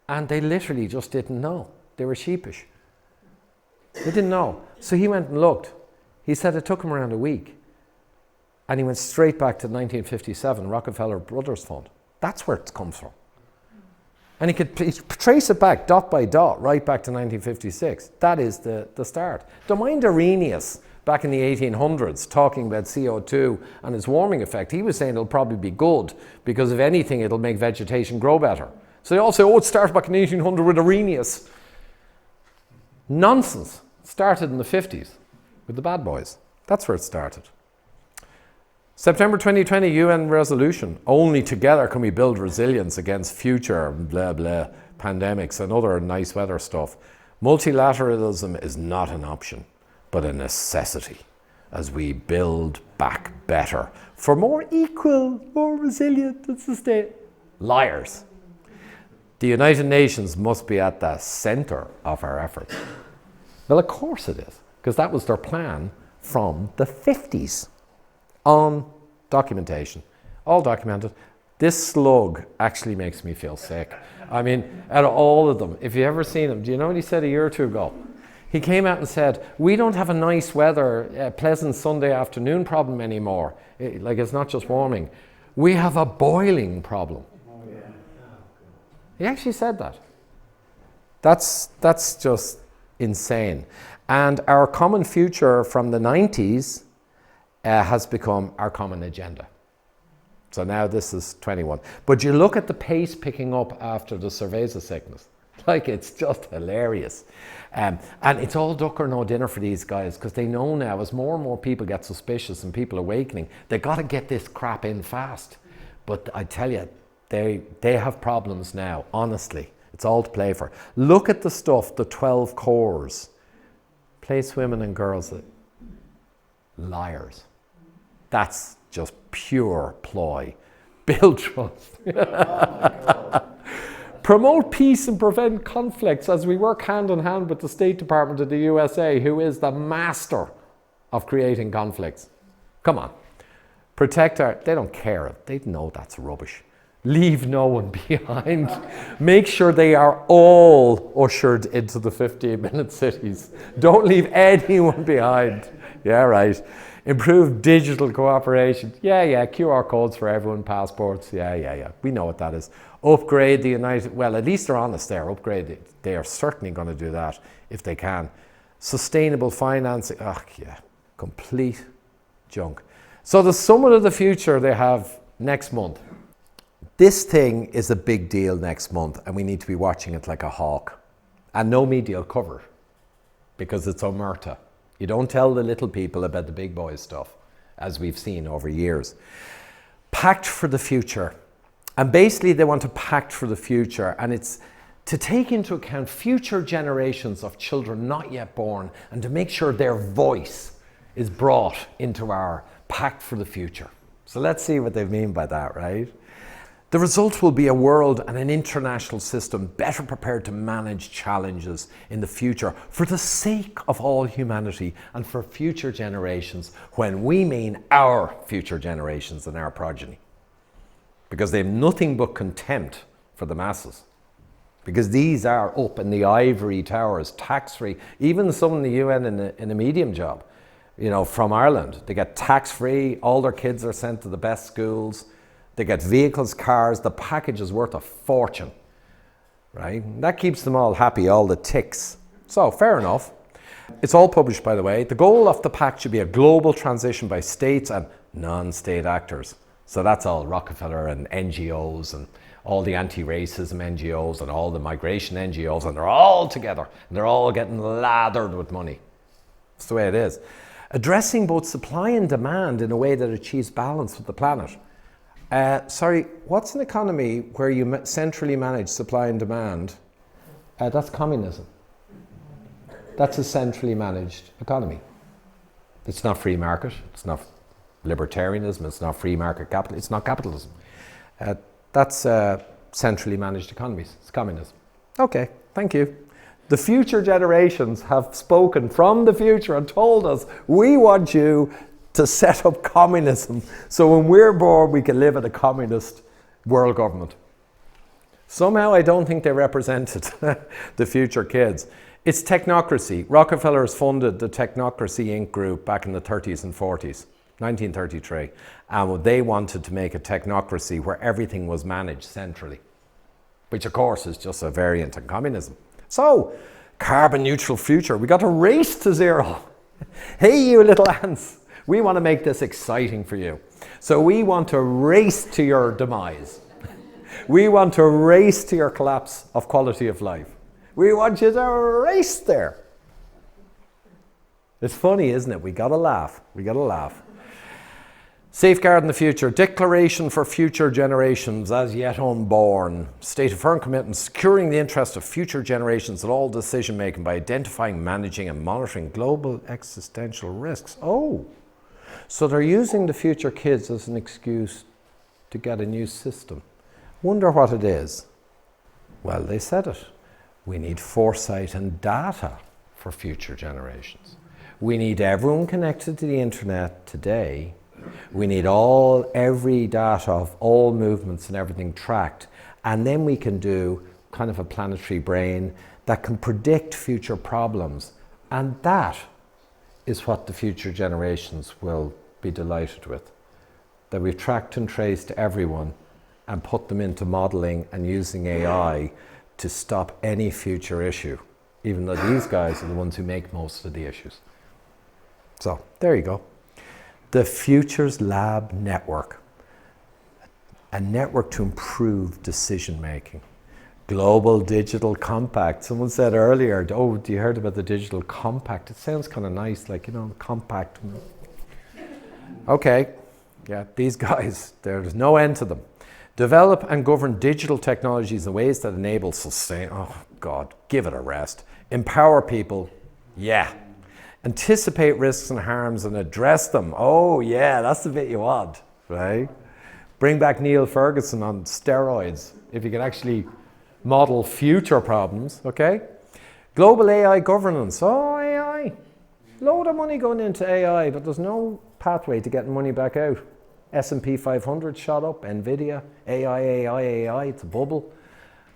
Speaker 1: And they literally just didn't know. They were sheepish. They didn't know. So he went and looked. He said it took him around a week. And he went straight back to 1957, Rockefeller Brothers Fund. That's where it comes from. And he could trace it back, dot by dot, right back to 1956. That is the start. Don't mind Arrhenius, back in the 1800s, talking about CO2 and its warming effect. He was saying it'll probably be good, because if anything, it'll make vegetation grow better. So they all say, oh, it started back in 1800 with Arrhenius. Nonsense. It started in the 50s with the bad boys. That's where it started. September 2020 UN resolution. Only together can we build resilience against future blah blah pandemics and other nice weather stuff. Multilateralism is not an option, but a necessity as we build back better for more equal, more resilient and sustainable. Liars. The United Nations must be at the center of our efforts. Well, of course it is, because that was their plan from the 50s. On documentation, all documented. This slug actually makes me feel sick. I mean, out of all of them, if you ever seen him, do you know what he said a year or two ago? He came out and said, we don't have a nice weather, pleasant Sunday afternoon problem anymore. Like, it's not just warming. We have a boiling problem. He actually said that. That's just insane. And our common future from the 90s has become our common agenda. So now this is 21. But you look at the pace picking up after the cerveza sickness. Like, it's just hilarious. And it's all duck or no dinner for these guys, because they know now, as more and more people get suspicious and people awakening, they got to get this crap in fast. But I tell you, they have problems now, honestly. It's all to play for. Look at the stuff, the 12 cores. Place women and girls, liars. That's just pure ploy. Build trust. Promote peace and prevent conflicts as we work hand in hand with the State Department of the USA, who is the master of creating conflicts. Come on. Protect our... They don't care. They know that's rubbish. Leave no one behind. Make sure they are all ushered into the 15-minute cities. Don't leave anyone behind. Yeah, right. Improve digital cooperation. Yeah. QR codes for everyone, passports. Yeah. We know what that is. Upgrade the United... Well, at least they're honest there. Upgrade it. They are certainly going to do that if they can. Sustainable financing. Oh, yeah. Complete junk. So the Summit of the Future they have next month. This thing is a big deal next month, and we need to be watching it like a hawk. And no media will cover it, because it's omerta. You don't tell the little people about the big boys stuff, as we've seen over years. Pact for the future. And basically they want to pact for the future, and it's to take into account future generations of children not yet born, and to make sure their voice is brought into our pact for the future. So let's see what they mean by that, right? The result will be a world and an international system better prepared to manage challenges in the future for the sake of all humanity and for future generations, when we mean our future generations and our progeny. Because they have nothing but contempt for the masses. Because these are up in the ivory towers, tax-free. Even some in the UN in a medium job, you know, from Ireland. They get tax-free, all their kids are sent to the best schools. They get vehicles, cars, the package is worth a fortune, right? That keeps them all happy, all the ticks. So, fair enough. It's all published, by the way. The goal of the pact should be a global transition by states and non-state actors. So that's all Rockefeller and NGOs and all the anti-racism NGOs and all the migration NGOs, and they're all together and they're all getting lathered with money. That's the way it is. Addressing both supply and demand in a way that achieves balance with the planet. Sorry, what's an economy where you centrally manage supply and demand? That's communism. That's a centrally managed economy. It's not free market, it's not libertarianism, it's not free market capital, it's not capitalism. That's centrally managed economies, it's communism. Okay, thank you. The future generations have spoken from the future and told us, we want you to set up communism so when we're born we can live in a communist world government. Somehow I don't think they represented the future kids. It's technocracy. Rockefeller has funded the Technocracy Inc. group back in the 30s and 40s, 1933. And they wanted to make a technocracy where everything was managed centrally, which of course is just a variant of communism. So, carbon neutral future. We got to race to zero. Hey, you little ants. We want to make this exciting for you. So we want to race to your demise. We want to race to your collapse of quality of life. We want you to race there. It's funny, isn't it? We got to laugh. We got to laugh. Safeguarding the future. Declaration for future generations as yet unborn. State a firm commitment securing the interest of future generations in all decision making by identifying, managing and monitoring global existential risks. Oh, so they're using the future kids as an excuse to get a new system. Wonder what it is. Well, they said it. We need foresight and data for future generations. We need everyone connected to the internet today. We need every data of all movements and everything tracked. And then we can do kind of a planetary brain that can predict future problems. And that is what the future generations will be delighted with. That we've tracked and traced everyone and put them into modeling and using AI to stop any future issue, even though these guys are the ones who make most of the issues. So, there you go. The Futures Lab Network, a network to improve decision making. Global Digital Compact. Someone said earlier, oh, do you heard about the Digital Compact? It sounds kind of nice, like, you know, compact. Okay, yeah, these guys, there's no end to them. Develop and govern digital technologies in ways that enable oh God, give it a rest. Empower people, yeah. Anticipate risks and harms and address them. Oh yeah, that's the bit you want, right? Bring back Neil Ferguson on steroids, if you can actually model future problems, okay? Global AI governance. Oh, AI. Load of money going into AI, but there's no pathway to getting money back out. S&P 500 shot up, NVIDIA, AI, it's a bubble.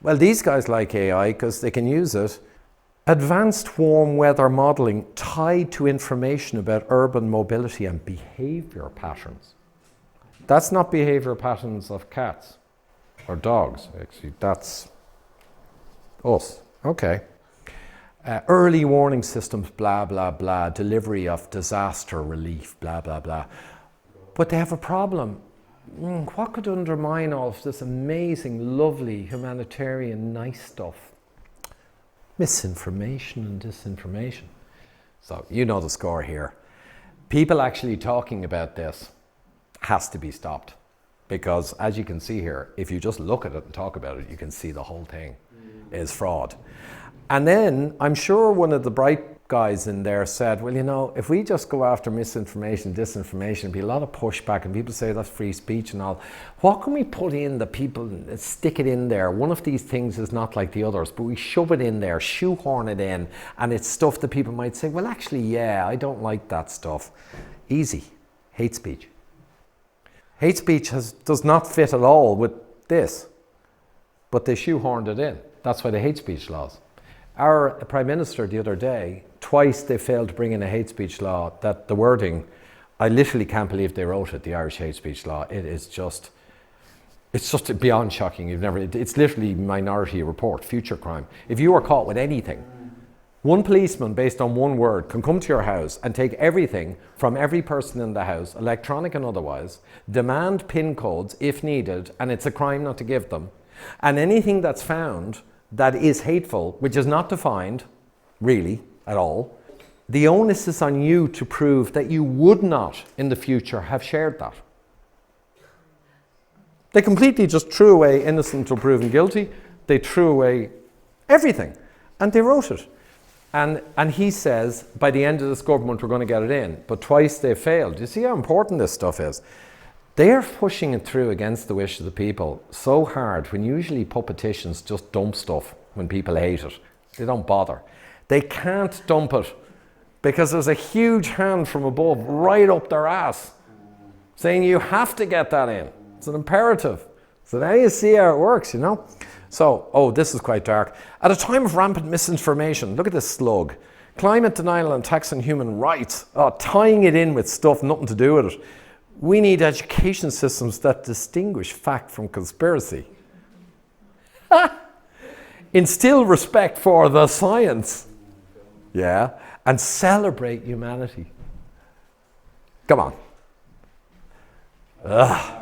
Speaker 1: Well, these guys like AI because they can use it. Advanced warm weather modeling tied to information about urban mobility and behavior patterns. That's not behavior patterns of cats or dogs, actually, that's us. Okay. Early warning systems, blah, blah, blah. Delivery of disaster relief, blah, blah, blah. But they have a problem. What could undermine all of this amazing, lovely, humanitarian, nice stuff? Misinformation and disinformation. So you know the score here. People actually talking about this has to be stopped. Because as you can see here, if you just look at it and talk about it, you can see the whole thing is fraud. And then I'm sure one of the bright guys in there said, well, you know, if we just go after misinformation, disinformation, there'll be a lot of pushback and people say that's free speech and all. What can we put in the people, stick it in there? One of these things is not like the others, but we shove it in there, shoehorn it in, and it's stuff that people might say, well, actually, yeah, I don't like that stuff. Easy. Hate speech. Hate speech does not fit at all with this, but they shoehorned it in. That's why the hate speech laws. Our Prime Minister the other day, twice they failed to bring in a hate speech law that the wording, I literally can't believe they wrote it, the Irish hate speech law. It's just beyond shocking. It's literally Minority Report, future crime. If you are caught with anything, one policeman based on one word can come to your house and take everything from every person in the house, electronic and otherwise, demand PIN codes if needed, and it's a crime not to give them. And anything that's found that is hateful, which is not defined, really, at all, the onus is on you to prove that you would not in the future have shared that. They completely just threw away innocent until proven guilty. They threw away everything. And they wrote it. And he says, by the end of this government, we're going to get it in. But twice they failed. You see how important this stuff is? They're pushing it through against the wish of the people so hard when usually politicians just dump stuff when people hate it. They don't bother. They can't dump it because there's a huge hand from above right up their ass saying you have to get that in. It's an imperative. So now you see how it works, you know. So, this is quite dark. At a time of rampant misinformation, look at this slug. Climate denial and attacks on human rights. Tying it in with stuff nothing to do with it. We need education systems that distinguish fact from conspiracy. Instill respect for the science. Yeah. And celebrate humanity. Come on. Ugh.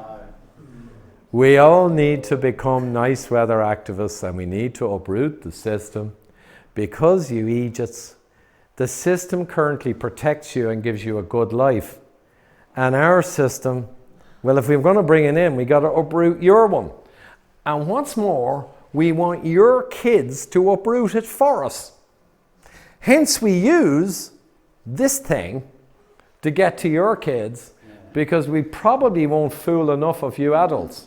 Speaker 1: We all need to become nice weather activists, and we need to uproot the system because, you idiots, the system currently protects you and gives you a good life. And our system, well, if we're going to bring it in, we got to uproot your one. And what's more, we want your kids to uproot it for us. Hence, we use this thing to get to your kids because we probably won't fool enough of you adults.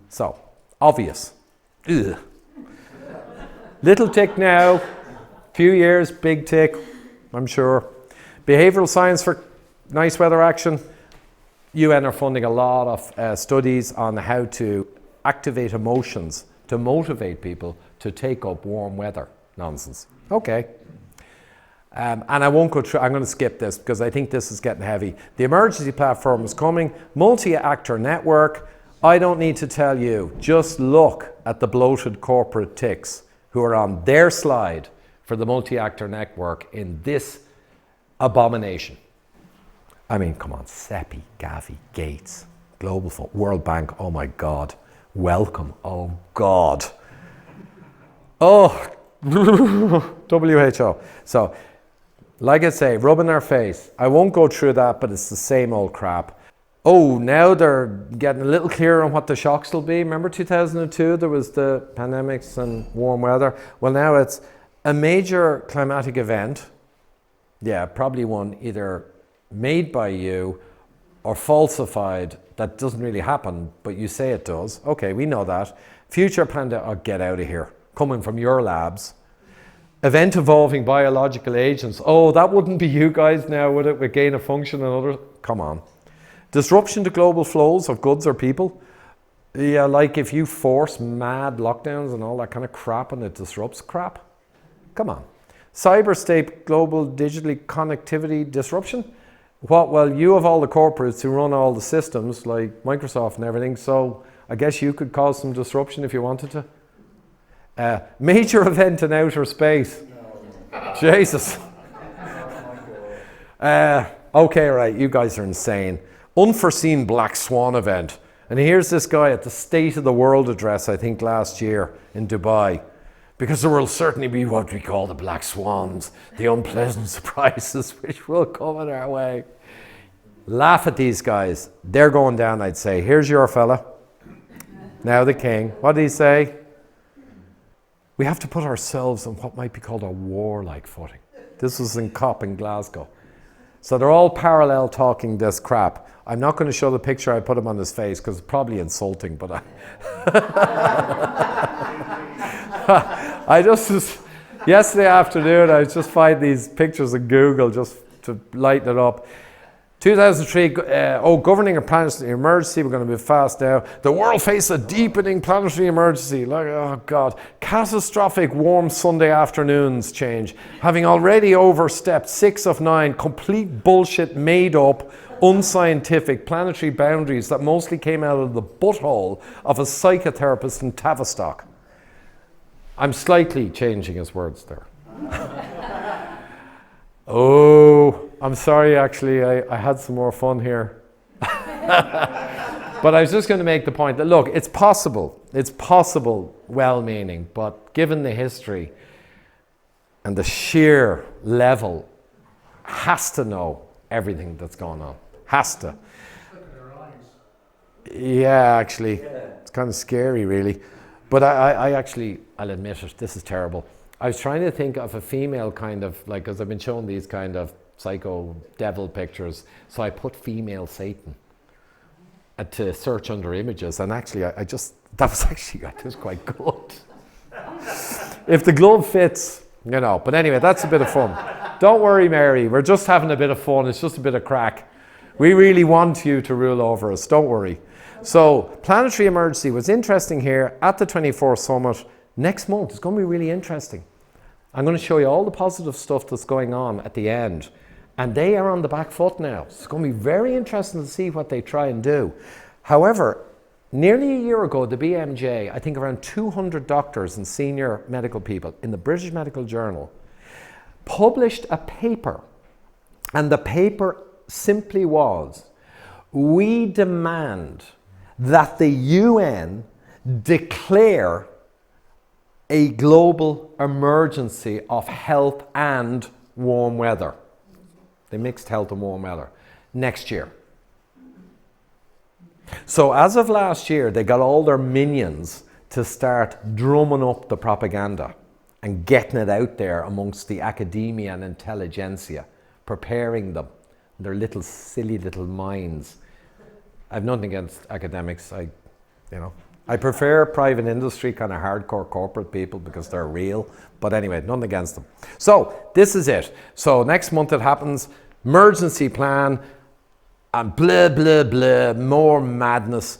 Speaker 1: So, obvious. Ugh. Little tick now, few years, big tick, I'm sure. Behavioral science for nice weather action. UN are funding a lot of studies on how to activate emotions to motivate people to take up warm weather nonsense. Okay. And I won't go through, I'm going to skip this because I think this is getting heavy. The emergency platform is coming, multi-actor network. I don't need to tell you, just look at the bloated corporate ticks who are on their slide for the multi-actor network in this abomination. I mean, come on, Seppi, Gavi, Gates, Global Fund, World Bank, oh my God. Welcome, oh God. Oh, WHO. So, like I say, rubbing our face. I won't go through that, but it's the same old crap. Oh, now they're getting a little clearer on what the shocks will be. Remember 2002, there was the pandemics and warm weather. Well, now it's a major climatic event. Yeah, probably one either made by you or falsified that doesn't really happen, but you say it does. Okay, we know that. Future pandemic, oh, get out of here. Coming from your labs. Event involving biological agents. Oh, that wouldn't be you guys now, would it? With gain of function and others. Come on. Disruption to global flows of goods or people. Yeah, like if you force mad lockdowns and all that kind of crap and it disrupts crap. Come on. Cyberstate global digitally connectivity disruption. What? Well, you have all the corporates who run all the systems like Microsoft and everything, so I guess you could cause some disruption if you wanted to. Major event in outer space. No. Jesus. Okay, right, you guys are insane. Unforeseen black swan event. And here's this guy at the State of the World address, I think last year in Dubai. Because there will certainly be what we call the black swans, the unpleasant surprises which will come in our way. Laugh at these guys. They're going down, I'd say. Here's your fella. Now the king. What did he say? We have to put ourselves on what might be called a warlike footing. This was in COP in Glasgow. So they're all parallel talking this crap. I'm not going to show the picture I put him on his face because it's probably insulting, but I just, yesterday afternoon, I just find these pictures on Google just to lighten it up. 2003, governing a planetary emergency. We're going to move fast now. The world faces a deepening planetary emergency. Like, oh God. Catastrophic warm Sunday afternoons change. Having already overstepped 6 of 9 complete bullshit, made up, unscientific planetary boundaries that mostly came out of the butthole of a psychotherapist in Tavistock. I'm slightly changing his words there. Oh, I'm sorry, actually, I had some more fun here. But I was just going to make the point that, look, it's possible, well-meaning, but given the history, and the sheer level has to know everything that's going on. Has to.
Speaker 4: Look at their eyes.
Speaker 1: Yeah, actually, it's kind of scary, really. But I actually, I'll admit it, this is terrible. I was trying to think of a female kind of, like, because I've been shown these kind of psycho devil pictures, so I put female Satan to search under images, and actually, I just, that was quite good. If the glove fits, you know. But anyway, that's a bit of fun. Don't worry, Mary, we're just having a bit of fun. It's just a bit of crack. We really want you to rule over us, don't worry. So, planetary emergency was interesting here at the 24th Summit. Next month, it's going to be really interesting. I'm going to show you all the positive stuff that's going on at the end. And they are on the back foot now. It's going to be very interesting to see what they try and do. However, nearly a year ago, the BMJ, I think around 200 doctors and senior medical people in the British Medical Journal published a paper. And the paper simply was, we demand that the UN declare a global emergency of health and warm weather. They mixed health and warm weather next year. So as of last year, they got all their minions to start drumming up the propaganda and getting it out there amongst the academia and intelligentsia, preparing them, their little silly little minds. I have nothing against academics. I prefer private industry, kind of hardcore corporate people, because they're real. But anyway, nothing against them. So this is it. So next month it happens, emergency plan, and blah, blah, blah, more madness,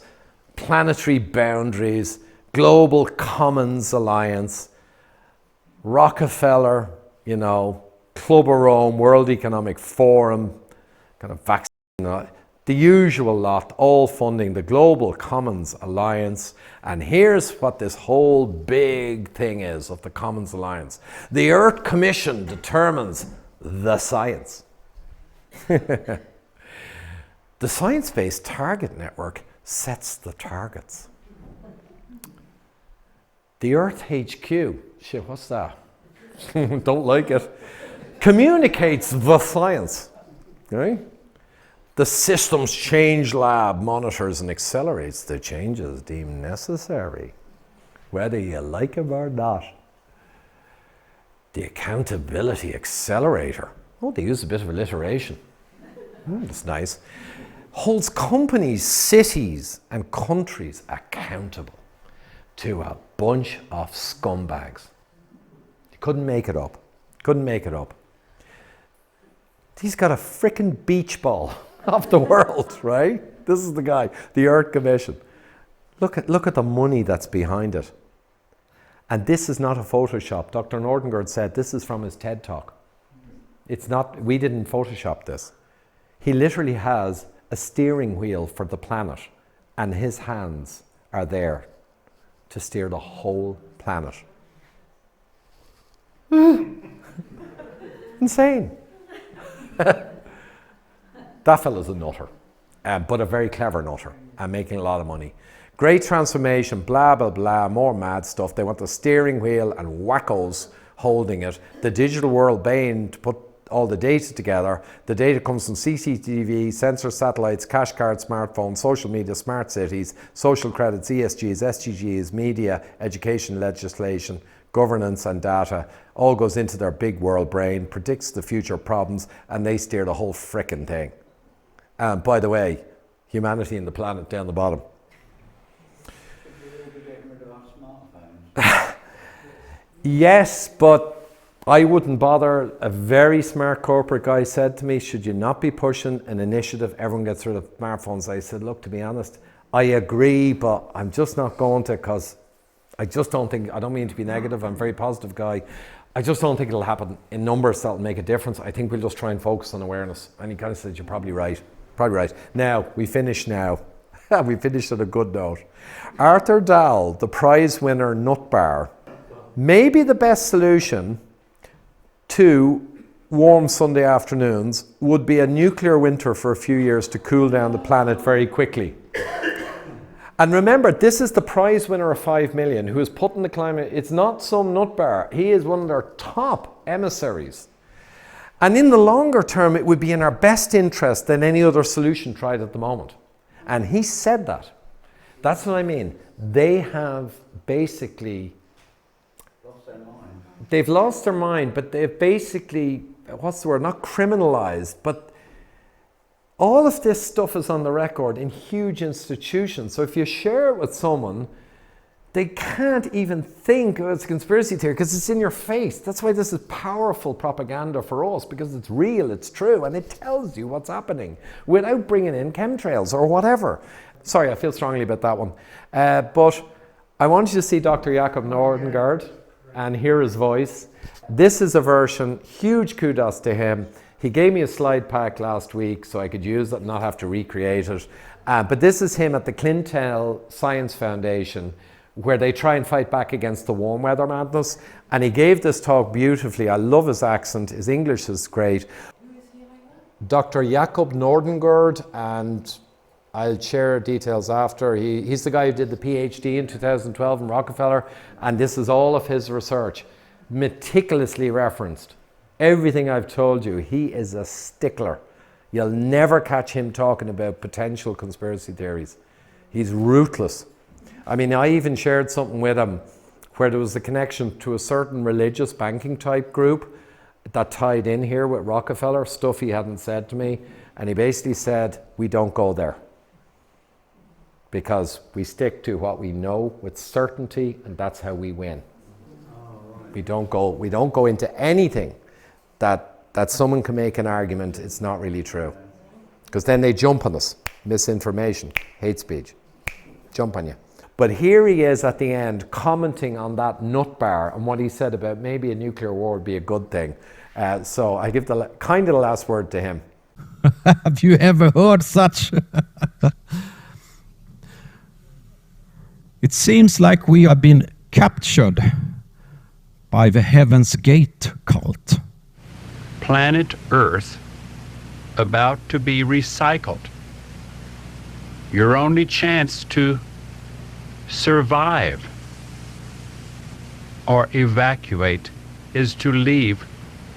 Speaker 1: planetary boundaries, Global Commons Alliance, Rockefeller, Club of Rome, World Economic Forum, kind of vaccine, the usual lot, all funding the Global Commons Alliance. And here's what this whole big thing is of the Commons Alliance. The Earth Commission determines the science. The Science Based Target Network sets the targets. The Earth HQ, shit, what's that? Don't like it. Communicates the science. Right? The Systems Change Lab monitors and accelerates the changes deemed necessary, whether you like them or not. The Accountability Accelerator. Oh, they use a bit of alliteration. That's nice. Holds companies, cities, and countries accountable to a bunch of scumbags. You couldn't make it up. Couldn't make it up. He's got a frickin' beach ball of the world, right? This is the guy, the Earth Commission. Look at the money that's behind it. And this is not a Photoshop. Dr. Nordengard said this is from his TED Talk. It's not, we didn't Photoshop this. He literally has a steering wheel for the planet, and his hands are there to steer the whole planet. Insane. That fella's a nutter, but a very clever nutter, and making a lot of money. Great transformation, blah, blah, blah, more mad stuff. They want the steering wheel and wackos holding it. The Digital World Bain to put all the data together. The data comes from CCTV, sensors, satellites, cash cards, smartphones, social media, smart cities, social credits, ESGs, SDGs, media, education, legislation, governance and data. All goes into their big world brain, predicts the future problems, and they steer the whole frickin' thing. And by the way, humanity and the planet down the bottom. Yes, but I wouldn't bother. A very smart corporate guy said to me, should you not be pushing an initiative, everyone gets rid of smartphones? I said, look, to be honest, I agree, but I'm just not going to, because I just don't think, I don't mean to be negative, I'm a very positive guy. I just don't think it'll happen in numbers that'll make a difference. I think we'll just try and focus on awareness. And he kind of said, you're probably right. Probably right. Now, we finish now. We finished on a good note. Arthur Dahl, the prize winner nut bar, may be the best solution to warm Sunday afternoons would be a nuclear winter for a few years to cool down the planet very quickly. And remember, this is the prize winner of 5 million who is putting the climate, it's not some nut bar. He is one of their top emissaries. And in the longer term, it would be in our best interest than any other solution tried at the moment. And he said that. That's what I mean. They have basically they've lost their mind, but they've basically, what's the word, not criminalized, but all of this stuff is on the record in huge institutions. So if you share it with someone, they can't even think it's a conspiracy theory because it's in your face. That's why this is powerful propaganda for us, because it's real, it's true, and it tells you what's happening without bringing in chemtrails or whatever. Sorry, I feel strongly about that one. But I want you to see Dr. Jakob Nordengard and hear his voice. This is a version, huge kudos to him. He gave me a slide pack last week so I could use it and not have to recreate it. But this is him at the Clintel Science Foundation, where they try and fight back against the warm weather madness. And he gave this talk beautifully. I love his accent. His English is great. Dr. Jakob Nordengard, and I'll share details after. He's the guy who did the PhD in 2012 in Rockefeller, and this is all of his research, meticulously referenced. Everything I've told you, he is a stickler. You'll never catch him talking about potential conspiracy theories. He's ruthless. I mean, I even shared something with him where there was a connection to a certain religious banking type group that tied in here with Rockefeller, stuff he hadn't said to me. And he basically said, we don't go there, because we stick to what we know with certainty, and that's how we win. We don't go into anything that someone can make an argument it's not really true, because then they jump on us. Misinformation, hate speech, jump on you. But here he is at the end commenting on that nut bar and what he said about maybe a nuclear war would be a good thing. So I give the last word to him.
Speaker 5: Have you ever heard such? It seems like we have been captured by the Heaven's Gate cult.
Speaker 6: Planet Earth about to be recycled. Your only chance to survive or evacuate is to leave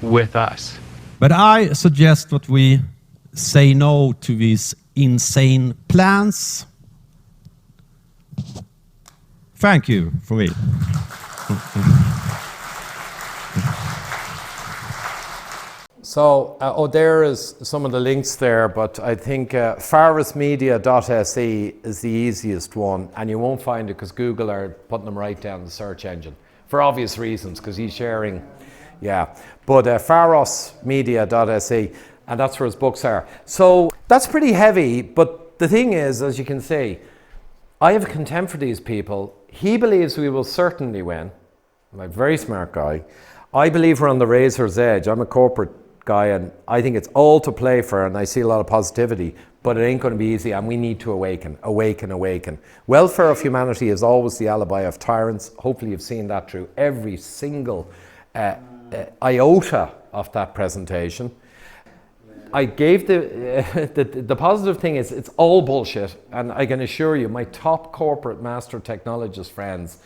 Speaker 6: with us.
Speaker 5: But I suggest that we say no to these insane plans. Thank you for it.
Speaker 1: So, there is some of the links there, but I think farasmedia.se is the easiest one, and you won't find it because Google are putting them right down the search engine for obvious reasons, because he's sharing, yeah. But farasmedia.se, and that's where his books are. So that's pretty heavy, but the thing is, as you can see, I have contempt for these people. He believes we will certainly win. I'm a very smart guy. I believe we're on the razor's edge. I'm a corporate guy, and I think it's all to play for, and I see a lot of positivity, but it ain't going to be easy, and we need to awaken. Welfare of humanity is always the alibi of tyrants. Hopefully you've seen that through every single iota of that presentation. I gave the positive thing is it's all bullshit, and I can assure you my top corporate master technologist friends,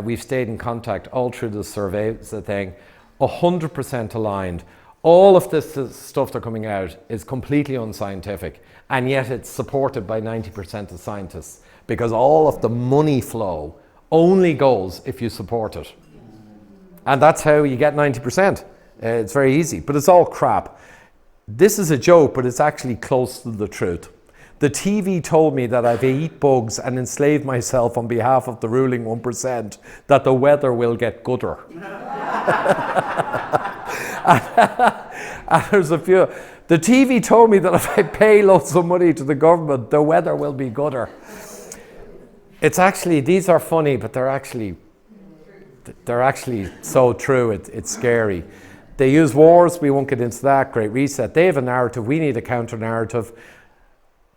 Speaker 1: we've stayed in contact all through the survey thing, 100% aligned. All of this stuff that's coming out is completely unscientific, and yet it's supported by 90% of scientists, because all of the money flow only goes if you support it. And that's how you get 90%. It's very easy, but it's all crap. This is a joke, but it's actually close to the truth. The TV told me that I've eat bugs and enslaved myself on behalf of the ruling 1%, that the weather will get gooder. And there's a few. The TV told me that if I pay loads of money to the government, the weather will be gooder. It's actually, these are funny, but they're actually so true. It's scary. They use wars. We won't get into that. Great Reset. They have a narrative. We need a counter narrative.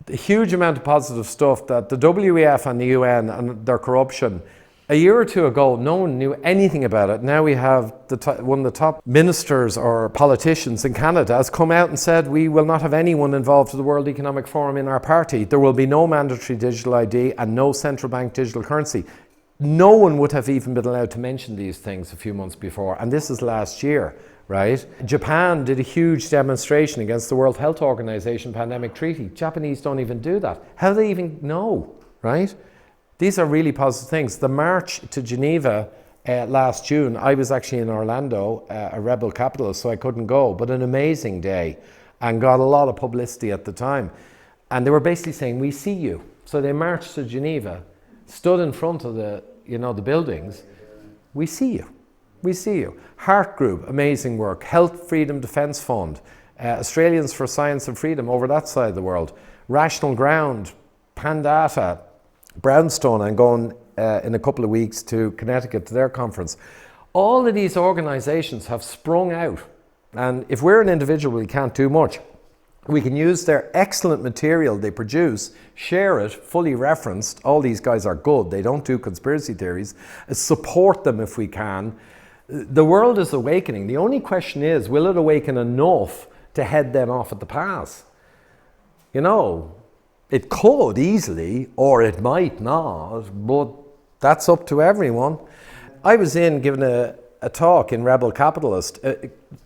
Speaker 1: The huge amount of positive stuff that the WEF and the UN and their corruption, A year or two ago, no one knew anything about it. Now we have one of the top ministers or politicians in Canada has come out and said we will not have anyone involved with the World Economic Forum in our party. There will be no mandatory digital ID and no central bank digital currency. No one would have even been allowed to mention these things a few months before, and this is last year, right? Japan did a huge demonstration against the World Health Organization pandemic treaty. Japanese don't even do that. How do they even know, right? These are really positive things. The march to Geneva last June, I was actually in Orlando, a rebel capital, so I couldn't go, but an amazing day and got a lot of publicity at the time. And they were basically saying, we see you. So they marched to Geneva, stood in front of the buildings. We see you. We see you. Heart Group, amazing work. Health Freedom Defence Fund. Australians for Science and Freedom over that side of the world. Rational Ground, Pandata, Brownstone. I'm going in a couple of weeks to Connecticut to their conference. All of these organisations have sprung out. And if we're an individual, we can't do much. We can use their excellent material they produce, share it, fully referenced. All these guys are good. They don't do conspiracy theories. Support them if we can. The world is awakening. The only question is, will it awaken enough to head them off at the pass? You know, it could easily, or it might not, but that's up to everyone. I was giving a talk in Rebel Capitalist,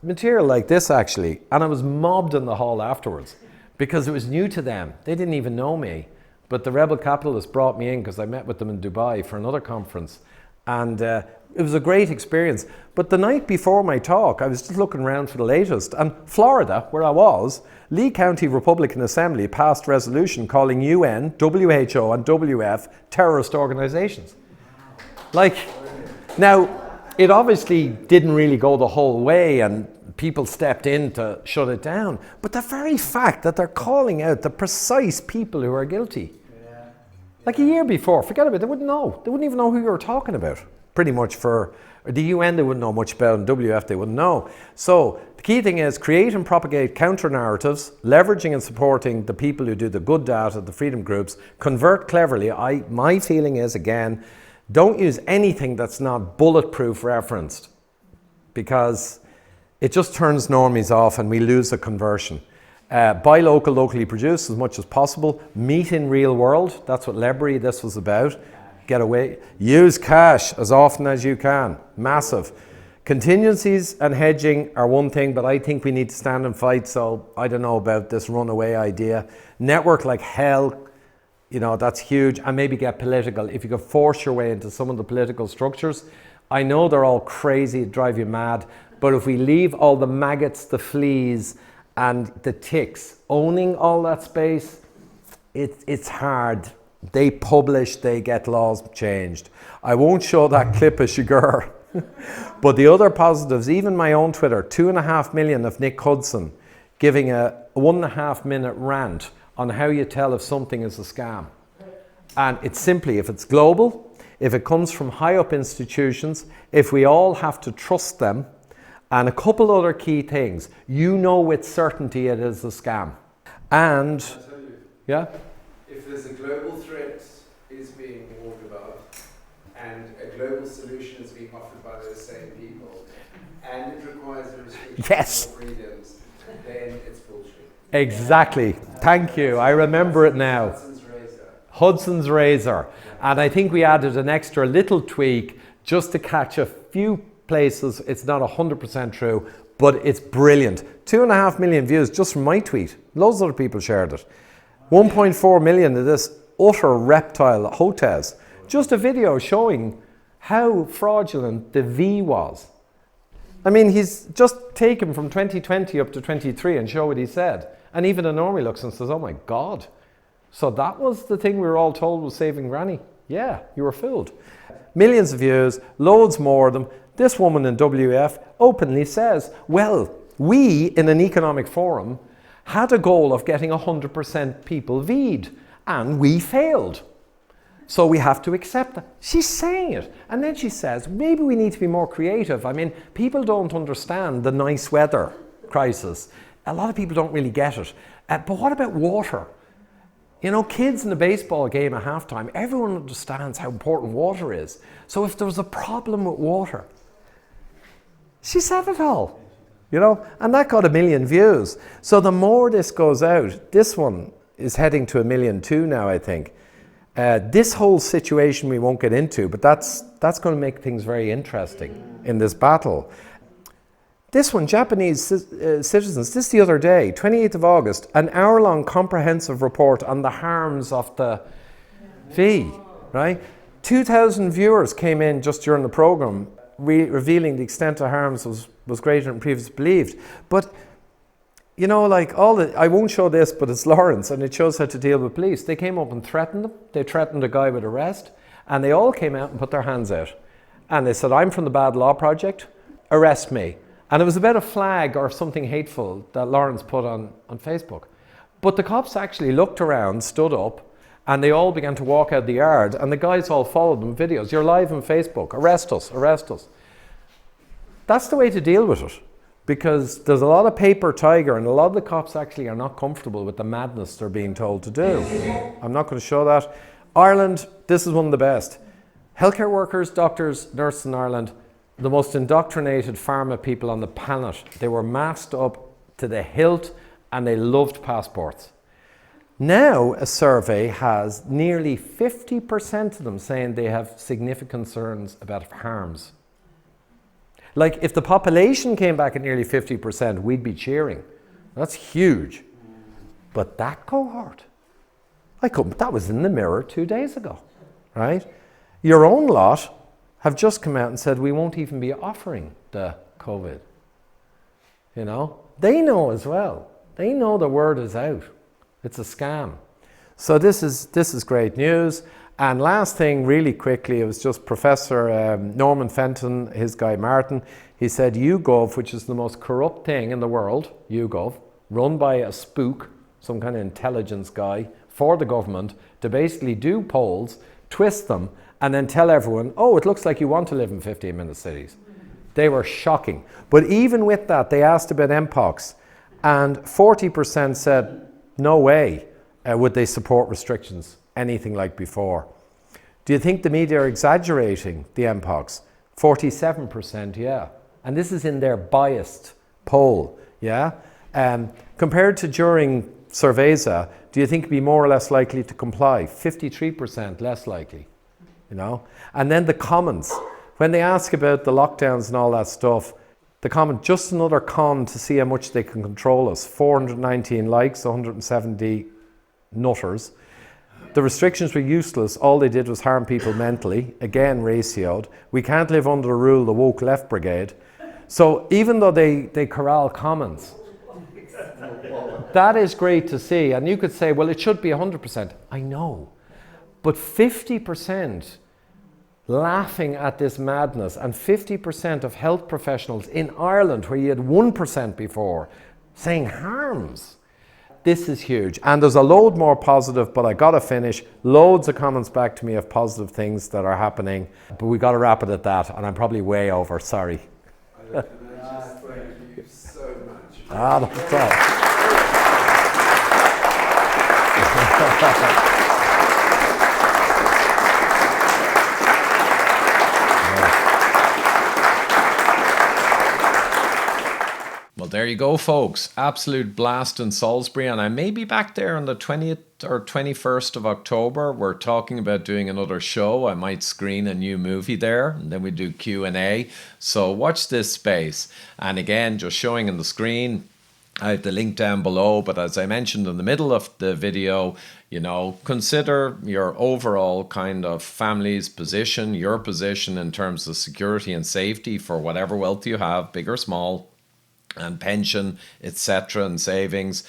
Speaker 1: material like this actually, and I was mobbed in the hall afterwards because it was new to them. They didn't even know me, but the Rebel Capitalist brought me in because I met with them in Dubai for another conference, and it was a great experience. But the night before my talk, I was just looking around for the latest, and Florida, where I was, Lee County Republican Assembly passed resolution calling UN, WHO and WF terrorist organizations. Like, now, it obviously didn't really go the whole way and people stepped in to shut it down. But the very fact that they're calling out the precise people who are guilty. Like a year before, forget about it, they wouldn't know. They wouldn't even know who you were talking about. Pretty much for the UN, they wouldn't know much about, and WF, they wouldn't know. So the key thing is create and propagate counter-narratives, leveraging and supporting the people who do the good data, the freedom groups, convert cleverly. My feeling is, again, don't use anything that's not bulletproof referenced, because it just turns normies off and we lose the conversion. Buy local, locally produced as much as possible. Meet in real world. That's what Lebry, this was about. Get away. Use cash as often as you can. Massive. Contingencies and hedging are one thing, but I think we need to stand and fight, so I don't know about this runaway idea. Network like hell. You know, that's huge, and maybe get political. If you can force your way into some of the political structures, I know they're all crazy, drive you mad, but if we leave all the maggots, the fleas, and the ticks owning all that space, it's hard. They publish, they get laws changed. I won't show that clip of Shigur. But the other positives, even my own Twitter, 2.5 million of Nick Hudson giving a 1.5 minute rant on how you tell if something is a scam. And it's simply, if it's global, if it comes from high up institutions, if we all have to trust them, and a couple other key things, you know with certainty it is a scam. And,
Speaker 7: I'll tell you,
Speaker 1: yeah?
Speaker 7: if there's a global threat is being warned about, and a global solution is being offered by those same people, and it requires a restriction
Speaker 1: Yes.
Speaker 7: of freedoms, then it's bullshit.
Speaker 1: Exactly. Thank you. I remember it now.
Speaker 7: Hudson's razor.
Speaker 1: Hudson's razor. And I think we added an extra little tweak just to catch a few places. It's not 100% true, but it's brilliant. 2.5 million views just from my tweet. Loads of other people shared it. 1.4 million of this utter reptile Hotez. Just a video showing how fraudulent the V was. I mean, he's just taken from 2020 up to 23 and show what he said. And even a normie looks and says, oh my God. So that was the thing we were all told was saving Granny. Yeah, you were fooled. Millions of views, loads more of them. This woman in WF openly says, well, we in an economic forum had a goal of getting 100% people V'd, and we failed. So we have to accept that. She's saying it. And then she says, maybe we need to be more creative. I mean, people don't understand the nice weather crisis. A lot of people don't really get it. But what about water? You know, kids in a baseball game at halftime, everyone understands how important water is. So if there was a problem with water, she said it all, you know, and that got 1 million views. So the more this goes out, this one is heading to 1 million too now, I think. This whole situation we won't get into, but that's going to make things very interesting in this battle. This one, Japanese citizens, this the other day, 28th of August, an hour-long comprehensive report on the harms of the V, right? 2,000 viewers came in just during the programme, revealing the extent of harms was greater than previously believed. But, you know, like I won't show this, but it's Lawrence, and it shows how to deal with police. They came up and threatened them. They threatened a guy with arrest, and they all came out and put their hands out. And they said, I'm from the Bad Law Project, arrest me. And it was about a flag or something hateful that Lawrence put on Facebook. But the cops actually looked around, stood up, and they all began to walk out the yard, and the guys all followed them, videos. You're live on Facebook, arrest us, arrest us. That's the way to deal with it, because there's a lot of paper tiger, and a lot of the cops actually are not comfortable with the madness they're being told to do. I'm not going to show that. Ireland, this is one of the best. Healthcare workers, doctors, nurses in Ireland, the most indoctrinated pharma people on the planet. They were masked up to the hilt and they loved passports. Now a survey has nearly 50% of them saying they have significant concerns about harms. Like if the population came back at nearly 50%, we'd be cheering. That's huge. But that cohort, that was in the Mirror 2 days ago, right? Your own lot have just come out and said we won't even be offering the COVID. You know, they know as well. They know the word is out. It's a scam. So this is great news. And last thing, really quickly, it was just Professor Norman Fenton, his guy Martin. He said YouGov, which is the most corrupt thing in the world, YouGov, run by a spook, some kind of intelligence guy for the government, to basically do polls, twist them, and then tell everyone, oh, it looks like you want to live in 15-minute cities. They were shocking. But even with that, they asked about Mpox, and 40% said, no way would they support restrictions, anything like before. Do you think the media are exaggerating the Mpox? 47%, yeah. And this is in their biased poll, yeah? Compared to during Cerveza, do you think it'd be more or less likely to comply? 53% less likely. You know, and then the comments, when they ask about the lockdowns and all that stuff, the comment, just another con to see how much they can control us. 419 likes, 170 nutters. The restrictions were useless. All they did was harm people mentally. Again, ratioed. We can't live under the rule of the woke left brigade. So even though they corral comments, that is great to see. And you could say, well, it should be 100%. I know. But 50% laughing at this madness, and 50% of health professionals in Ireland, where you had 1% before, saying harms. This is huge. And there's a load more positive, but I gotta finish. Loads of comments back to me of positive things that are happening, but we gotta wrap it at that, and I'm probably way over, sorry.
Speaker 7: Can I just thank you so much.
Speaker 1: That's all.
Speaker 2: Well, there you go, folks. Absolute blast in Salisbury, and I may be back there on the 20th or 21st of October. We're talking about doing another show. I might screen a new movie there, and then we do Q&A. So watch this space. And again, just showing on the screen, I have the link down below, but as I mentioned in the middle of the video, you know, consider your overall kind of family's position, your position in terms of security and safety for whatever wealth you have, big or small, and pension, etc., and savings.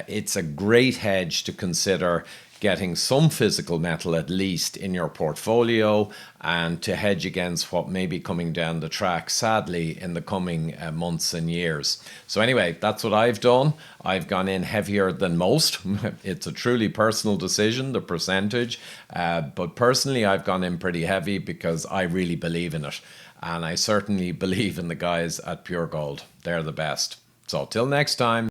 Speaker 2: It's a great hedge to consider getting some physical metal at least in your portfolio, and to hedge against what may be coming down the track, sadly, in the coming months and years. So anyway, that's what I've done. I've gone in heavier than most. It's a truly personal decision, the percentage, but personally I've gone in pretty heavy because I really believe in it. And I certainly believe in the guys at Pure Gold. They're the best. So till next time.